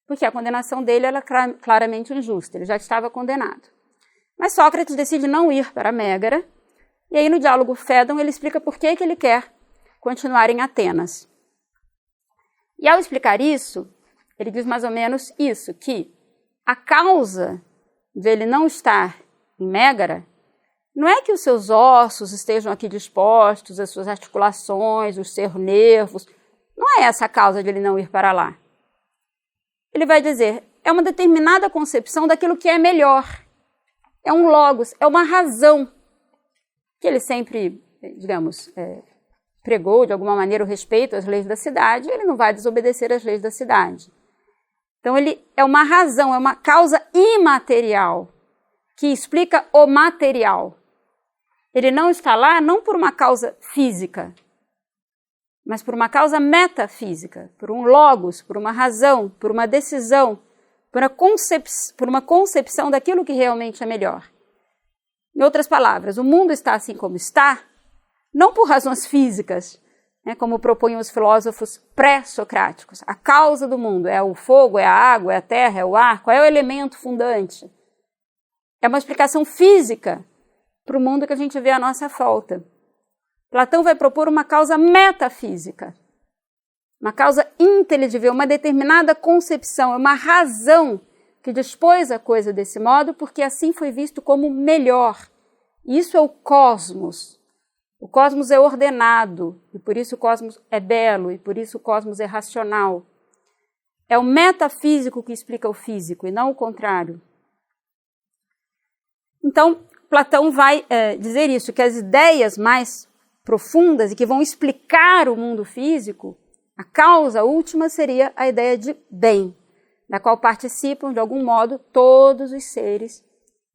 porque a condenação dele era claramente injusta, ele já estava condenado. Mas Sócrates decide não ir para Mégara, e aí no diálogo Fédon ele explica por que ele quer continuar em Atenas. E ao explicar isso, ele diz mais ou menos isso, que a causa dele não estar em Mégara não é que os seus ossos estejam aqui dispostos, as suas articulações, os seus nervos. Não é essa a causa de ele não ir para lá. Ele vai dizer, é uma determinada concepção daquilo que é melhor. É um logos, é uma razão que ele sempre, digamos, pregou de alguma maneira o respeito às leis da cidade, ele não vai desobedecer às leis da cidade. Então ele é uma razão, é uma causa imaterial que explica o material. ele não está lá não por uma causa física, mas por uma causa metafísica, por um logos, por uma razão, por uma decisão, por uma concepção daquilo que realmente é melhor. Em outras palavras, o mundo está assim como está, não por razões físicas, né, como propõem os filósofos pré-socráticos. A causa do mundo é o fogo, é a água, é a terra, é o ar, qual é o elemento fundante? É uma explicação física para o mundo que a gente vê à nossa volta. Platão vai propor uma causa metafísica, uma causa inteligível, uma determinada concepção, uma razão que dispôs a coisa desse modo, porque assim foi visto como melhor. Isso é o cosmos. O cosmos é ordenado, e por isso o cosmos é belo, e por isso o cosmos é racional. É o metafísico que explica o físico, e não o contrário. Então, Platão vai dizer isso, que as ideias mais profundas e que vão explicar o mundo físico, a causa última seria a ideia de bem, da qual participam, de algum modo, todos os seres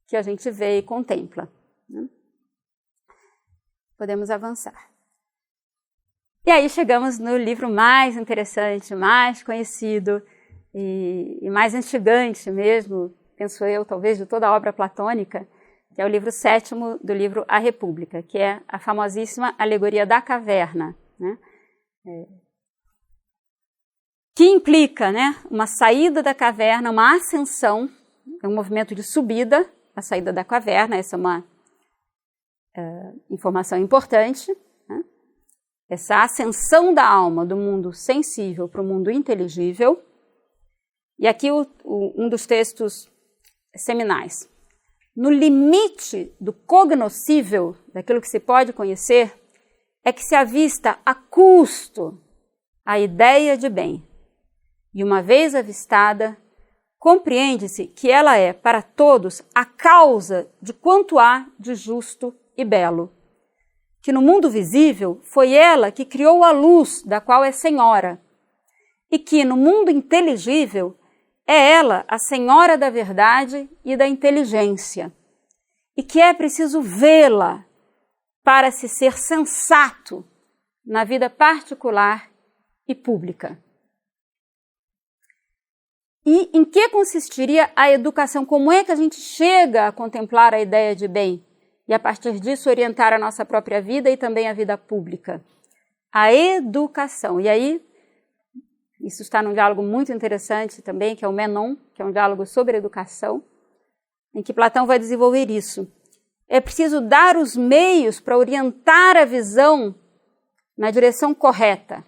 que a gente vê e contempla. Podemos avançar. E aí chegamos no livro mais interessante, mais conhecido e mais instigante mesmo, penso eu, talvez, de toda a obra platônica, que é o livro 7º do livro A República, que é a famosíssima Alegoria da Caverna, né? Que implica, né, uma saída da caverna, uma ascensão, é um movimento de subida, a saída da caverna, essa é uma informação importante, né? Essa ascensão da alma do mundo sensível para o mundo inteligível. E aqui um dos textos seminais. No limite do cognoscível, daquilo que se pode conhecer, é que se avista a custo a ideia de bem. E uma vez avistada, compreende-se que ela é, para todos, a causa de quanto há de justo e belo. Que no mundo visível foi ela que criou a luz da qual é senhora, e que no mundo inteligível é ela a senhora da verdade e da inteligência, e que é preciso vê-la para se ser sensato na vida particular e pública. E em que consistiria a educação? Como é que a gente chega a contemplar a ideia de bem e, a partir disso, orientar a nossa própria vida e também a vida pública? A educação. E aí, isso está num diálogo muito interessante também, que é o Menon, que é um diálogo sobre educação, em que Platão vai desenvolver isso. É preciso dar os meios para orientar a visão na direção correta.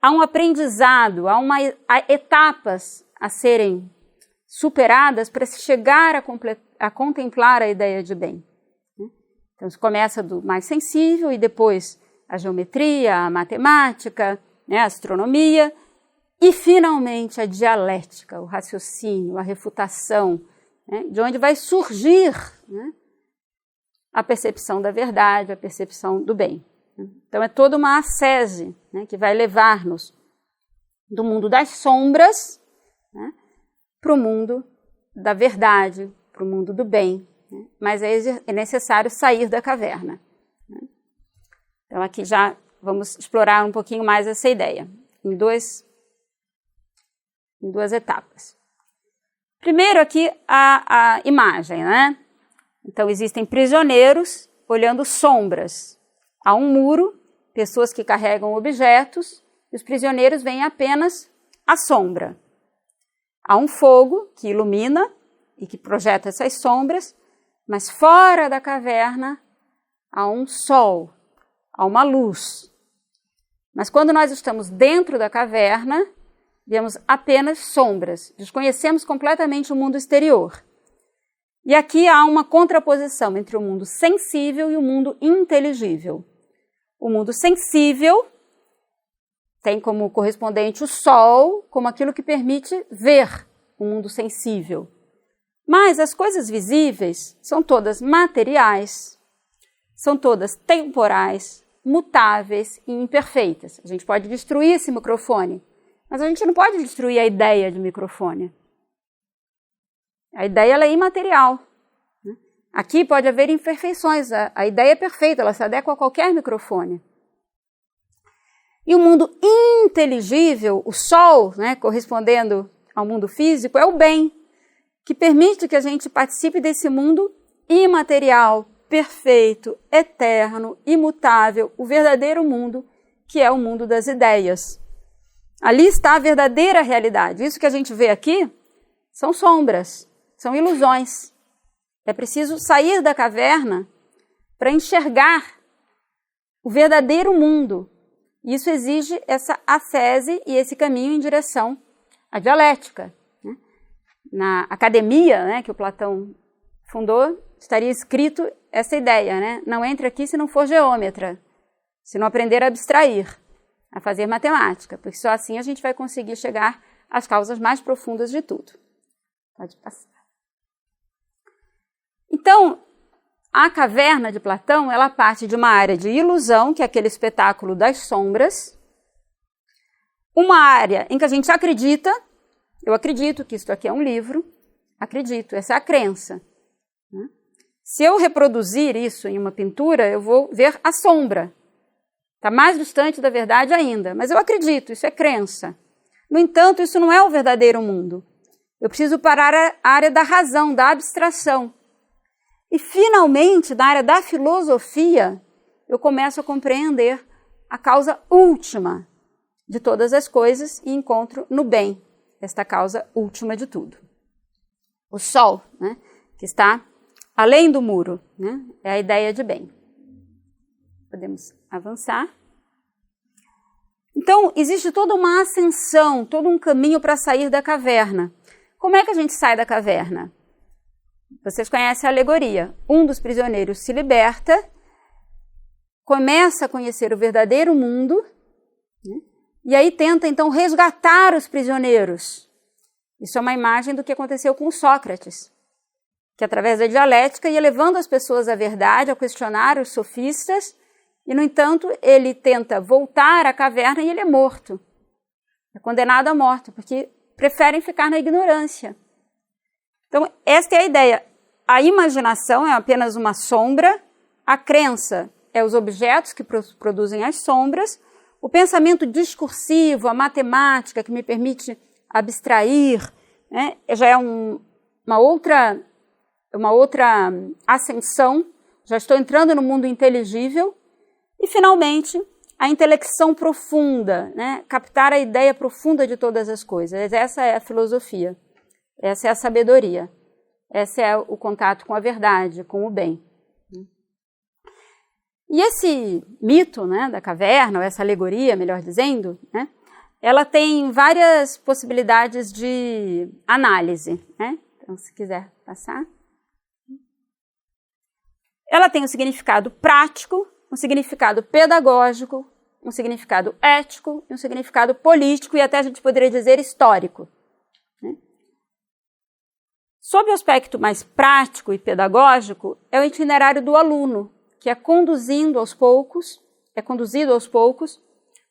Há um aprendizado, há etapas a serem superadas para se chegar a contemplar a ideia de bem. Então, se começa do mais sensível e depois a geometria, a matemática, a astronomia e, finalmente, a dialética, o raciocínio, a refutação, de onde vai surgir a percepção da verdade, a percepção do bem. Então, é toda uma ascese que vai levar-nos do mundo das sombras para o mundo da verdade, para o mundo do bem. Mas é necessário sair da caverna. Então, aqui já vamos explorar um pouquinho mais essa ideia, em duas etapas. Primeiro, aqui, a imagem, Então, existem prisioneiros olhando sombras. Há um muro, pessoas que carregam objetos, e os prisioneiros veem apenas a sombra. Há um fogo que ilumina e que projeta essas sombras, mas fora da caverna há um sol, há uma luz. Mas quando nós estamos dentro da caverna, vemos apenas sombras, desconhecemos completamente o mundo exterior. E aqui há uma contraposição entre o mundo sensível e o mundo inteligível. O mundo sensível tem como correspondente o sol, como aquilo que permite ver o mundo sensível. Mas as coisas visíveis são todas materiais, são todas temporais, mutáveis e imperfeitas. A gente pode destruir esse microfone, mas a gente não pode destruir a ideia de microfone. A ideia ela é imaterial. Aqui pode haver imperfeições, a ideia é perfeita, ela se adequa a qualquer microfone. E o mundo inteligível, o Sol, né, correspondendo ao mundo físico, é o bem, que permite que a gente participe desse mundo imaterial, perfeito, eterno, imutável, o verdadeiro mundo, que é o mundo das ideias. Ali está a verdadeira realidade. Isso que a gente vê aqui são sombras, são ilusões. É preciso sair da caverna para enxergar o verdadeiro mundo. Isso exige essa ascese e esse caminho em direção à dialética. Né? Na academia, né, que o Platão fundou, estaria escrito essa ideia, né? Não entre aqui se não for geômetra, se não aprender a abstrair, a fazer matemática, porque só assim a gente vai conseguir chegar às causas mais profundas de tudo. Pode passar. Então, a caverna de Platão, ela parte de uma área de ilusão, que é aquele espetáculo das sombras, uma área em que a gente acredita, eu acredito que isso aqui é um livro, acredito, essa é a crença. Né? Se eu reproduzir isso em uma pintura, eu vou ver a sombra. Está mais distante da verdade ainda, mas eu acredito, isso é crença. No entanto, isso não é o verdadeiro mundo. Eu preciso parar a área da razão, da abstração. E, finalmente, na área da filosofia, eu começo a compreender a causa última de todas as coisas e encontro no bem esta causa última de tudo. O Sol, né, que está além do muro, né, é a ideia de bem. Podemos avançar. Então, existe toda uma ascensão, todo um caminho para sair da caverna. Como é que a gente sai da caverna? Vocês conhecem a alegoria. Um dos prisioneiros se liberta, começa a conhecer o verdadeiro mundo, né? E aí tenta, então, resgatar os prisioneiros. Isso é uma imagem do que aconteceu com Sócrates, que através da dialética ia levando as pessoas à verdade, a questionar os sofistas, e, no entanto, ele tenta voltar à caverna e ele é morto. É condenado à morte, porque preferem ficar na ignorância. Então, esta é a ideia. A imaginação é apenas uma sombra, a crença é os objetos que produzem as sombras, o pensamento discursivo, a matemática que me permite abstrair, né, já é uma outra ascensão, já estou entrando no mundo inteligível, e, finalmente, a intelecção profunda, né, captar a ideia profunda de todas as coisas. Essa é a filosofia. Essa é a sabedoria. Esse é o contato com a verdade, com o bem. E esse mito, né, da caverna, ou essa alegoria, melhor dizendo, né, ela tem várias possibilidades de análise. Né? Então, se quiser passar. Ela tem um significado prático, um significado pedagógico, um significado ético, um significado político e até a gente poderia dizer histórico. Né? Sob o aspecto mais prático e pedagógico, é o itinerário do aluno, que é conduzido aos poucos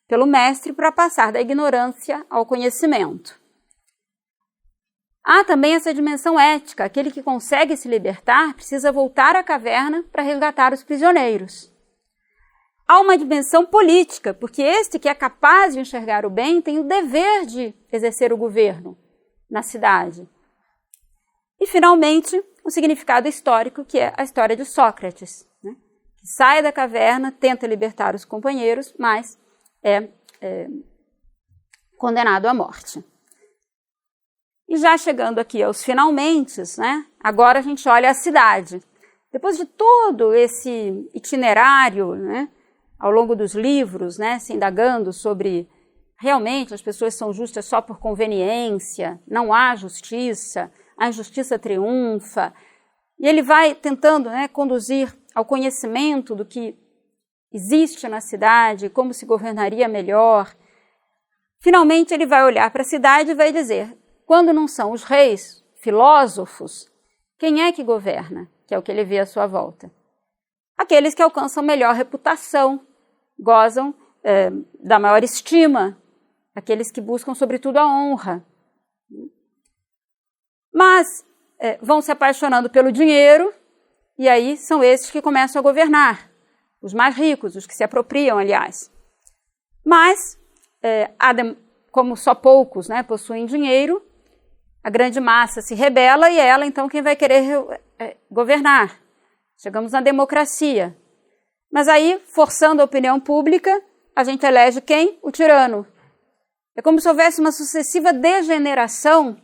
pelo mestre para passar da ignorância ao conhecimento. Há também essa dimensão ética, aquele que consegue se libertar precisa voltar à caverna para resgatar os prisioneiros. Há uma dimensão política, porque este que é capaz de enxergar o bem tem o dever de exercer o governo na cidade. E, finalmente, o significado histórico, que é a história de Sócrates, né? Que sai da caverna, tenta libertar os companheiros, mas é condenado à morte. E já chegando aqui aos finalmente, né? Agora a gente olha a cidade. Depois de todo esse itinerário, né, ao longo dos livros, né, se indagando sobre realmente as pessoas são justas só por conveniência, não há justiça, a injustiça triunfa, e ele vai tentando, né, conduzir ao conhecimento do que existe na cidade, como se governaria melhor. Finalmente ele vai olhar para a cidade e vai dizer, quando não são os reis, filósofos, quem é que governa? Que é o que ele vê à sua volta. Aqueles que alcançam melhor reputação, gozam da maior estima, aqueles que buscam, sobretudo, a honra. Mas vão se apaixonando pelo dinheiro e aí são esses que começam a governar, os mais ricos, os que se apropriam, aliás. Mas, como só poucos, né, possuem dinheiro, a grande massa se rebela e é ela, então, quem vai querer governar. Chegamos na democracia. Mas aí, forçando a opinião pública, a gente elege quem? O tirano. É como se houvesse uma sucessiva degeneração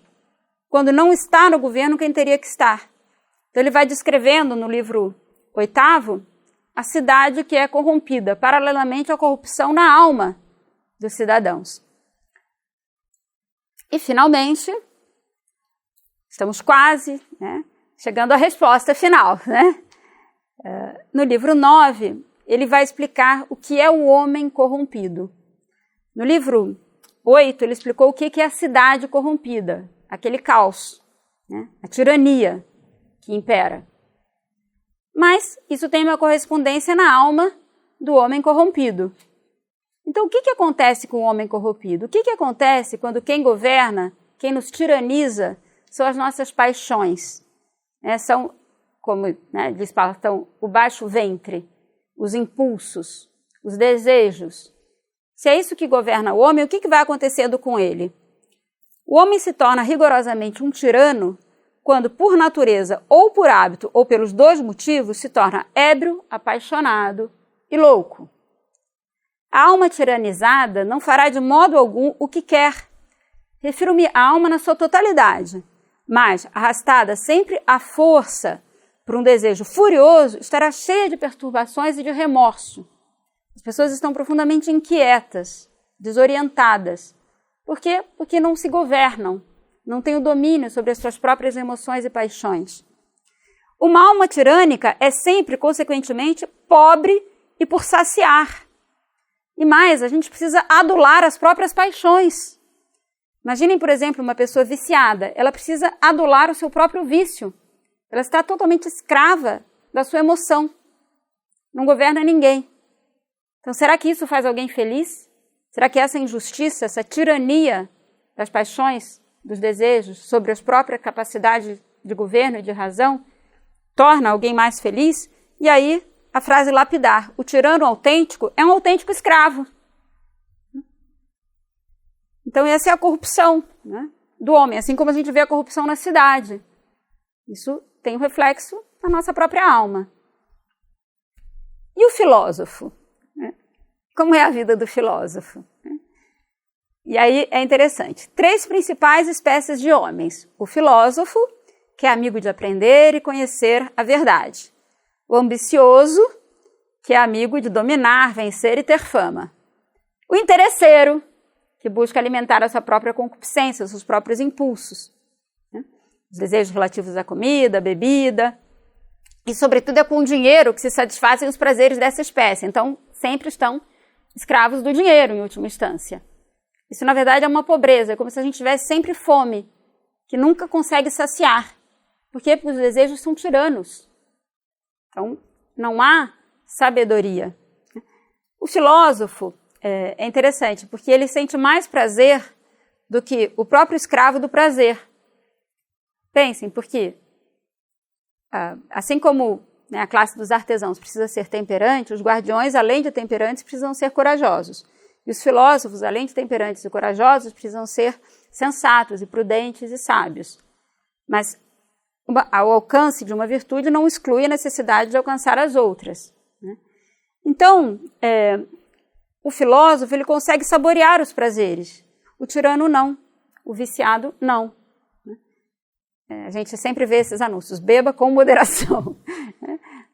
quando não está no governo quem teria que estar. Então ele vai descrevendo no livro 8º a cidade que é corrompida, paralelamente à corrupção na alma dos cidadãos. E, finalmente, estamos quase, né, chegando à resposta final, né? No livro 9, ele vai explicar o que é o homem corrompido. No livro 8, ele explicou o que é a cidade corrompida, aquele caos, né? A tirania que impera. Mas isso tem uma correspondência na alma do homem corrompido. Então, o que acontece com o homem corrompido? O que acontece quando quem governa, quem nos tiraniza, são as nossas paixões? São, como, né, diz Platão, o baixo ventre, os impulsos, os desejos. Se é isso que governa o homem, o que vai acontecendo com ele? O homem se torna rigorosamente um tirano quando, por natureza, ou por hábito, ou pelos dois motivos, se torna ébrio, apaixonado e louco. A alma tiranizada não fará de modo algum o que quer. Refiro-me à alma na sua totalidade, mas, arrastada sempre à força por um desejo furioso, estará cheia de perturbações e de remorso. As pessoas estão profundamente inquietas, desorientadas. Por quê? Porque não se governam, não têm o domínio sobre as suas próprias emoções e paixões. Uma alma tirânica é sempre, consequentemente, pobre e por saciar. E mais, a gente precisa adular as próprias paixões. Imaginem, por exemplo, uma pessoa viciada. Ela precisa adular o seu próprio vício. Ela está totalmente escrava da sua emoção. Não governa ninguém. Então, será que isso faz alguém feliz? Será que essa injustiça, essa tirania das paixões, dos desejos, sobre as próprias capacidades de governo e de razão, torna alguém mais feliz? E aí, a frase lapidar, o tirano autêntico é um autêntico escravo. Então, essa é a corrupção, né, do homem, assim como a gente vê a corrupção na cidade. Isso tem um reflexo na nossa própria alma. E o filósofo? Né? Como é a vida do filósofo? E aí é interessante. 3 principais espécies de homens. O filósofo, que é amigo de aprender e conhecer a verdade. O ambicioso, que é amigo de dominar, vencer e ter fama. O interesseiro, que busca alimentar a sua própria concupiscência, os seus próprios impulsos. Né? Os desejos relativos à comida, à bebida. E, sobretudo, é com o dinheiro que se satisfazem os prazeres dessa espécie. Então, sempre estão escravos do dinheiro, em última instância. Isso, na verdade, é uma pobreza. É como se a gente tivesse sempre fome, que nunca consegue saciar. Por quê? Porque os desejos são tiranos. Então, não há sabedoria. O filósofo é interessante, porque ele sente mais prazer do que o próprio escravo do prazer. Pensem, porque assim como, né, a classe dos artesãos precisa ser temperante, os guardiões, além de temperantes, precisam ser corajosos. E os filósofos, além de temperantes e corajosos, precisam ser sensatos e prudentes e sábios. Mas o alcance de uma virtude não exclui a necessidade de alcançar as outras. Né? Então, o filósofo ele consegue saborear os prazeres. O tirano não. O viciado não. A gente sempre vê esses anúncios, beba com moderação.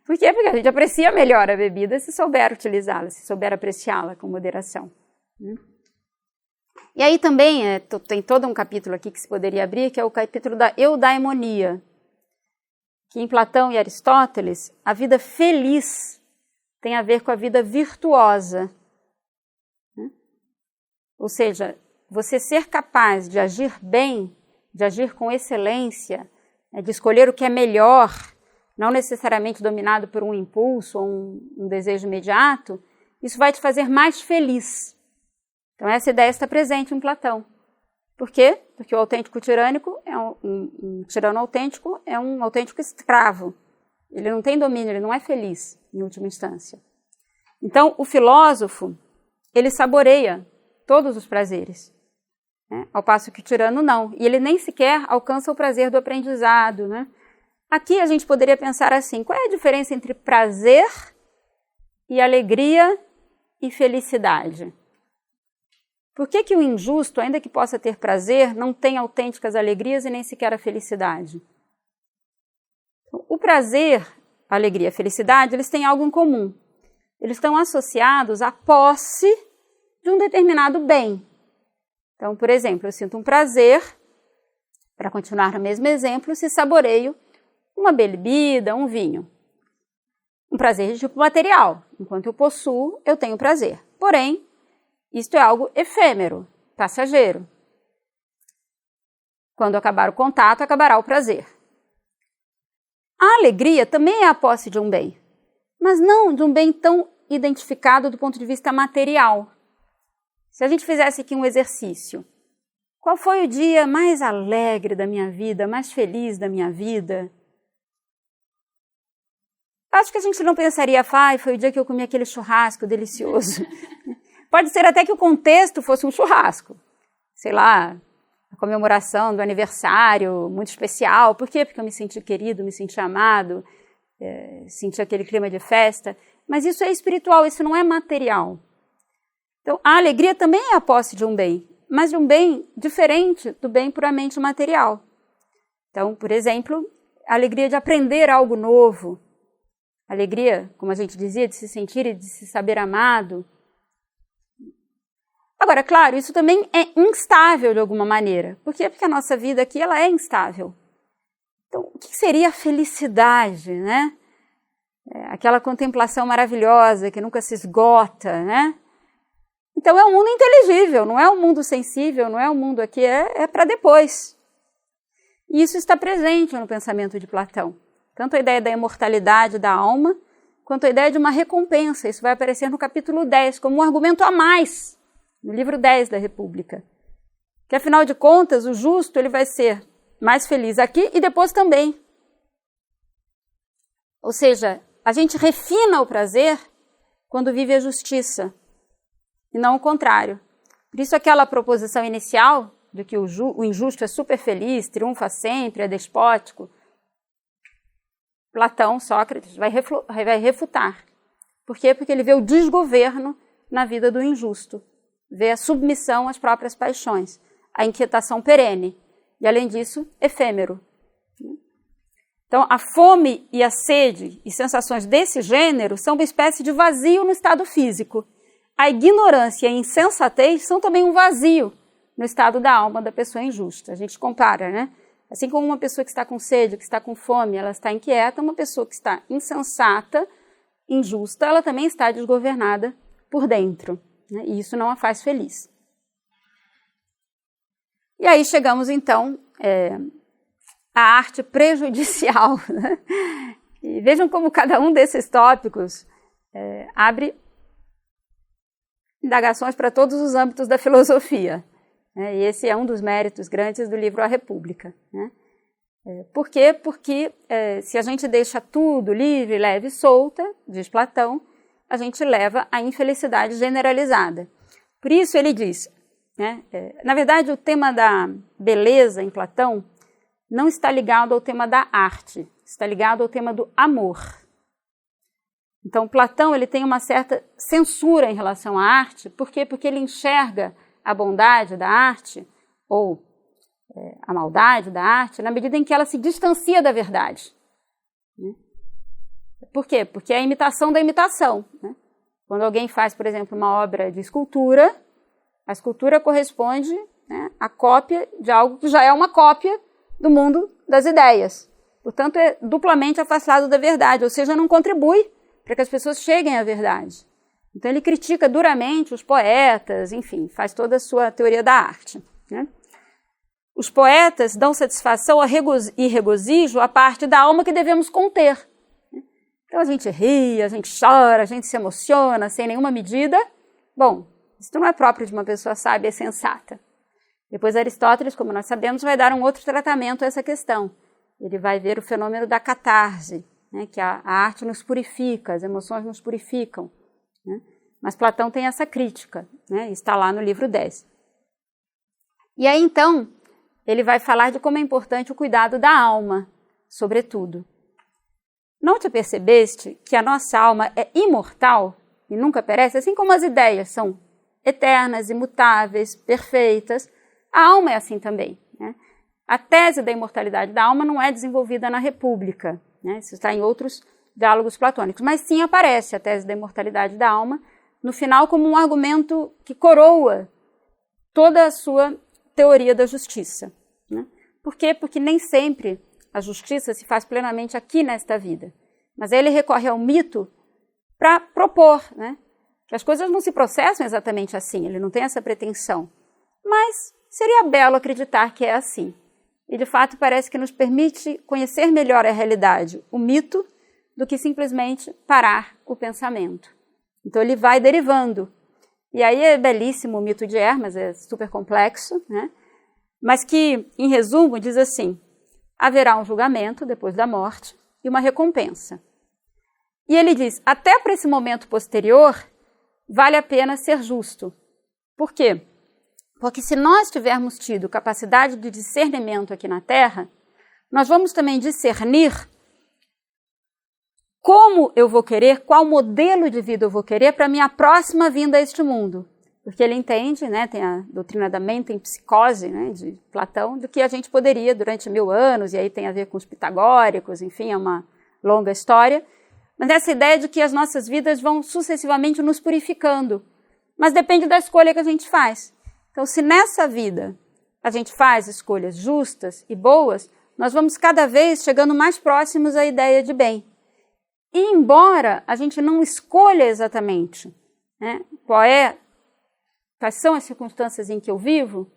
Por quê? Porque a gente aprecia melhor a bebida se souber utilizá-la, se souber apreciá-la com moderação. E aí também tem todo um capítulo aqui que se poderia abrir, que é o capítulo da eudaimonia, que em Platão e Aristóteles, a vida feliz tem a ver com a vida virtuosa. Ou seja, você ser capaz de agir bem, de agir com excelência, de escolher o que é melhor, não necessariamente dominado por um impulso ou um desejo imediato, isso vai te fazer mais feliz. Então essa ideia está presente em Platão. Por quê? Porque o autêntico tirânico, um tirano autêntico, é um autêntico escravo Ele não tem domínio, ele não é feliz, em última instância. Então, o filósofo, ele saboreia todos os prazeres, né? Ao passo que o tirano não. E ele nem sequer alcança o prazer do aprendizado, né? Aqui a gente poderia pensar assim, qual é a diferença entre prazer e alegria e felicidade? Por que o injusto, ainda que possa ter prazer, não tem autênticas alegrias e nem sequer a felicidade? O prazer, a alegria e a felicidade, eles têm algo em comum. Eles estão associados à posse de um determinado bem. Então, por exemplo, eu sinto um prazer, para continuar no mesmo exemplo, se saboreio uma bebida, um vinho. Um prazer de tipo material. Enquanto eu possuo, eu tenho prazer. Porém, isto é algo efêmero, passageiro. Quando acabar o contato, acabará o prazer. A alegria também é a posse de um bem, mas não de um bem tão identificado do ponto de vista material. Se a gente fizesse aqui um exercício, qual foi o dia mais alegre da minha vida, mais feliz da minha vida? Acho que a gente não pensaria, foi o dia que eu comi aquele churrasco delicioso. Pode ser até que o contexto fosse um churrasco. Sei lá, a comemoração do aniversário muito especial. Por quê? Porque eu me senti querido, me senti amado, senti aquele clima de festa. Mas isso é espiritual, isso não é material. Então, a alegria também é a posse de um bem, mas de um bem diferente do bem puramente material. Então, por exemplo, a alegria de aprender algo novo, a alegria, como a gente dizia, de se sentir e de se saber amado. Agora, claro, isso também é instável de alguma maneira. Por quê? Porque a nossa vida aqui ela é instável. Então, o que seria a felicidade, né? Aquela contemplação maravilhosa que nunca se esgota, né? Então é um mundo inteligível, não é um mundo sensível, não é um mundo aqui, é para depois. E isso está presente no pensamento de Platão. Tanto a ideia da imortalidade da alma, quanto a ideia de uma recompensa. Isso vai aparecer no capítulo 10, como um argumento a mais, no livro 10 da República. Que, afinal de contas, o justo ele vai ser mais feliz aqui e depois também. Ou seja, a gente refina o prazer quando vive a justiça, e não o contrário. Por isso aquela proposição inicial de que o injusto é super feliz, triunfa sempre, é despótico, Platão, Sócrates, vai refutar. Por quê? Porque ele vê o desgoverno na vida do injusto, vê a submissão às próprias paixões, a inquietação perene, e além disso, efêmero. Então, a fome e a sede e sensações desse gênero são uma espécie de vazio no estado físico. A ignorância e a insensatez são também um vazio no estado da alma da pessoa injusta. A gente compara, né? Assim como uma pessoa que está com sede, que está com fome, ela está inquieta, uma pessoa que está insensata, injusta, ela também está desgovernada por dentro, né? E isso não a faz feliz. E aí chegamos, então, à arte prejudicial, né? E vejam como cada um desses tópicos abre indagações para todos os âmbitos da filosofia. E esse é um dos méritos grandes do livro A República. Né? Por quê? Porque se a gente deixa tudo livre, leve e solta, diz Platão, a gente leva à infelicidade generalizada. Por isso ele diz, né, na verdade o tema da beleza em Platão não está ligado ao tema da arte, está ligado ao tema do amor. Então Platão ele tem uma certa censura em relação à arte, por quê? Porque ele enxerga a bondade da arte, ou a maldade da arte, na medida em que ela se distancia da verdade. Né? Por quê? Porque é a imitação da imitação. Né? Quando alguém faz, por exemplo, uma obra de escultura, a escultura corresponde, né, à cópia de algo que já é uma cópia do mundo das ideias. Portanto, é duplamente afastado da verdade, ou seja, não contribui para que as pessoas cheguem à verdade. Então ele critica duramente os poetas, enfim, faz toda a sua teoria da arte. Né? Os poetas dão satisfação e regozijo à parte da alma que devemos conter. Então a gente ri, a gente chora, a gente se emociona sem nenhuma medida. Bom, isso não é próprio de uma pessoa sábia e sensata. Depois Aristóteles, como nós sabemos, vai dar um outro tratamento a essa questão. Ele vai ver o fenômeno da catarse, né, que a arte nos purifica, as emoções nos purificam, né? Mas Platão tem essa crítica, né, está lá no livro 10. E aí, então, ele vai falar de como é importante o cuidado da alma, sobretudo. Não te percebeste que a nossa alma é imortal e nunca perece? Assim como as ideias são eternas, imutáveis, perfeitas, a alma é assim também, né? A tese da imortalidade da alma não é desenvolvida na República, né? Isso está em outros diálogos platônicos, mas sim aparece a tese da imortalidade da alma no final como um argumento que coroa toda a sua teoria da justiça, né? Por quê? Porque nem sempre a justiça se faz plenamente aqui nesta vida, mas ele recorre ao mito para propor, né, que as coisas não se processam exatamente assim, ele não tem essa pretensão, mas seria belo acreditar que é assim. E de fato parece que nos permite conhecer melhor a realidade, o mito, do que simplesmente parar o pensamento. Então ele vai derivando. E aí é belíssimo o mito de Hermes, é super complexo, né? Mas que, em resumo, diz assim: haverá um julgamento depois da morte e uma recompensa. E ele diz, até para esse momento posterior, vale a pena ser justo. Por quê? Porque se nós tivermos tido capacidade de discernimento aqui na Terra, nós vamos também discernir como eu vou querer, qual modelo de vida eu vou querer para a minha próxima vinda a este mundo. Porque ele entende, né, tem a doutrina da mente em psicose, né, de Platão, do que a gente poderia durante 1000 anos, e aí tem a ver com os pitagóricos, enfim, é uma longa história. Mas essa ideia de que as nossas vidas vão sucessivamente nos purificando. Mas depende da escolha que a gente faz. Então, se nessa vida a gente faz escolhas justas e boas, nós vamos cada vez chegando mais próximos à ideia de bem. E embora a gente não escolha exatamente, né, quais são as circunstâncias em que eu vivo,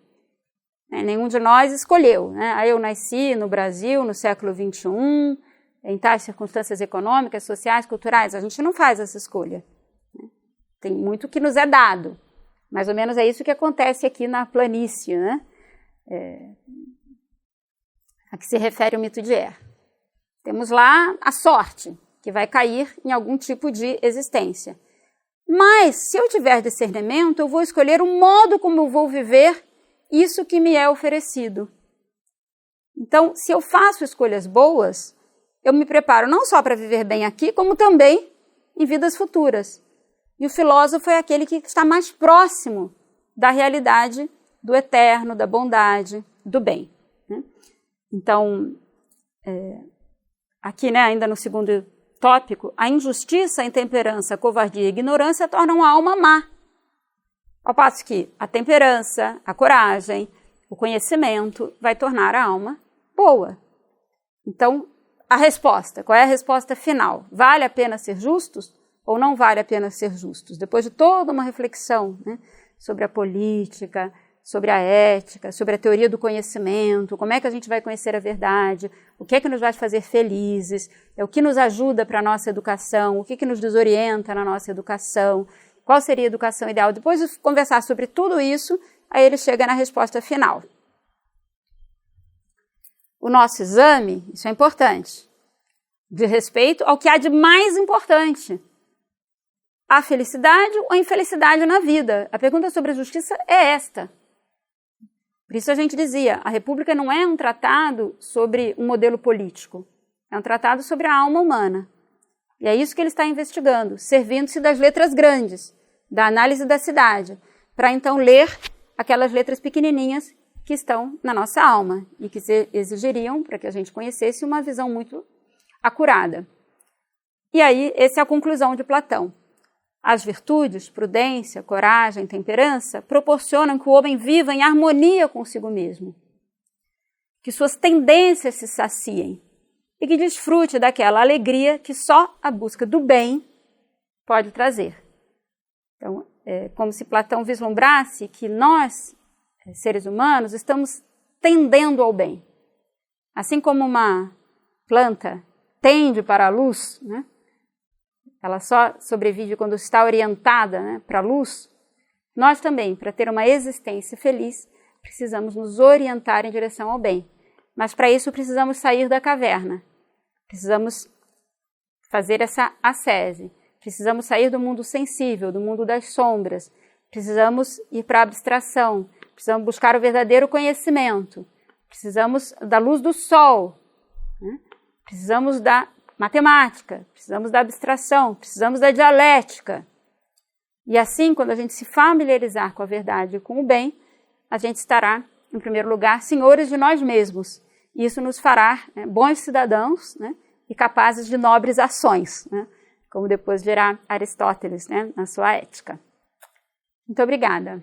né, nenhum de nós escolheu, né? Aí eu nasci no Brasil no século XXI, em tais circunstâncias econômicas, sociais, culturais, a gente não faz essa escolha, né? Tem muito que nos é dado. Mais ou menos é isso que acontece aqui na planície, né? A que se refere o mito de Er. Temos lá a sorte, que vai cair em algum tipo de existência. Mas, se eu tiver discernimento, eu vou escolher o modo como eu vou viver isso que me é oferecido. Então, se eu faço escolhas boas, eu me preparo não só para viver bem aqui, como também em vidas futuras. E o filósofo é aquele que está mais próximo da realidade do eterno, da bondade, do bem, né? Então, aqui, né, ainda no segundo tópico, a injustiça, a intemperança, a covardia e a ignorância tornam a alma má. Ao passo que a temperança, a coragem, o conhecimento vai tornar a alma boa. Então, a resposta, qual é a resposta final? Vale a pena ser justos ou não vale a pena ser justos? Depois de toda uma reflexão, né, sobre a política, sobre a ética, sobre a teoria do conhecimento, como é que a gente vai conhecer a verdade, o que é que nos vai fazer felizes, o que nos ajuda para a nossa educação, o que nos desorienta na nossa educação, qual seria a educação ideal. Depois de conversar sobre tudo isso, aí ele chega na resposta final. O nosso exame, isso é importante, de respeito ao que há de mais importante. A felicidade ou a infelicidade na vida? A pergunta sobre a justiça é esta. Por isso a gente dizia, a República não é um tratado sobre um modelo político, é um tratado sobre a alma humana. E é isso que ele está investigando, servindo-se das letras grandes, da análise da cidade, para então ler aquelas letras pequenininhas que estão na nossa alma e que exigiriam, para que a gente conhecesse, uma visão muito acurada. E aí, essa é a conclusão de Platão. As virtudes, prudência, coragem, temperança, proporcionam que o homem viva em harmonia consigo mesmo, que suas tendências se saciem e que desfrute daquela alegria que só a busca do bem pode trazer. Então, é como se Platão vislumbrasse que nós, seres humanos, estamos tendendo ao bem. Assim como uma planta tende para a luz, né? Ela só sobrevive quando está orientada, né, para a luz. Nós também, para ter uma existência feliz, precisamos nos orientar em direção ao bem. Mas para isso precisamos sair da caverna. Precisamos fazer essa ascese. Precisamos sair do mundo sensível, do mundo das sombras. Precisamos ir para a abstração. Precisamos buscar o verdadeiro conhecimento. Precisamos da luz do sol. Né? Precisamos da matemática. Precisamos da abstração. Precisamos da dialética. E assim, quando a gente se familiarizar com a verdade e com o bem, a gente estará, em primeiro lugar, senhores de nós mesmos. E isso nos fará bons cidadãos, né, e capazes de nobres ações, né, como depois dirá Aristóteles, né, na sua Ética. Muito obrigada.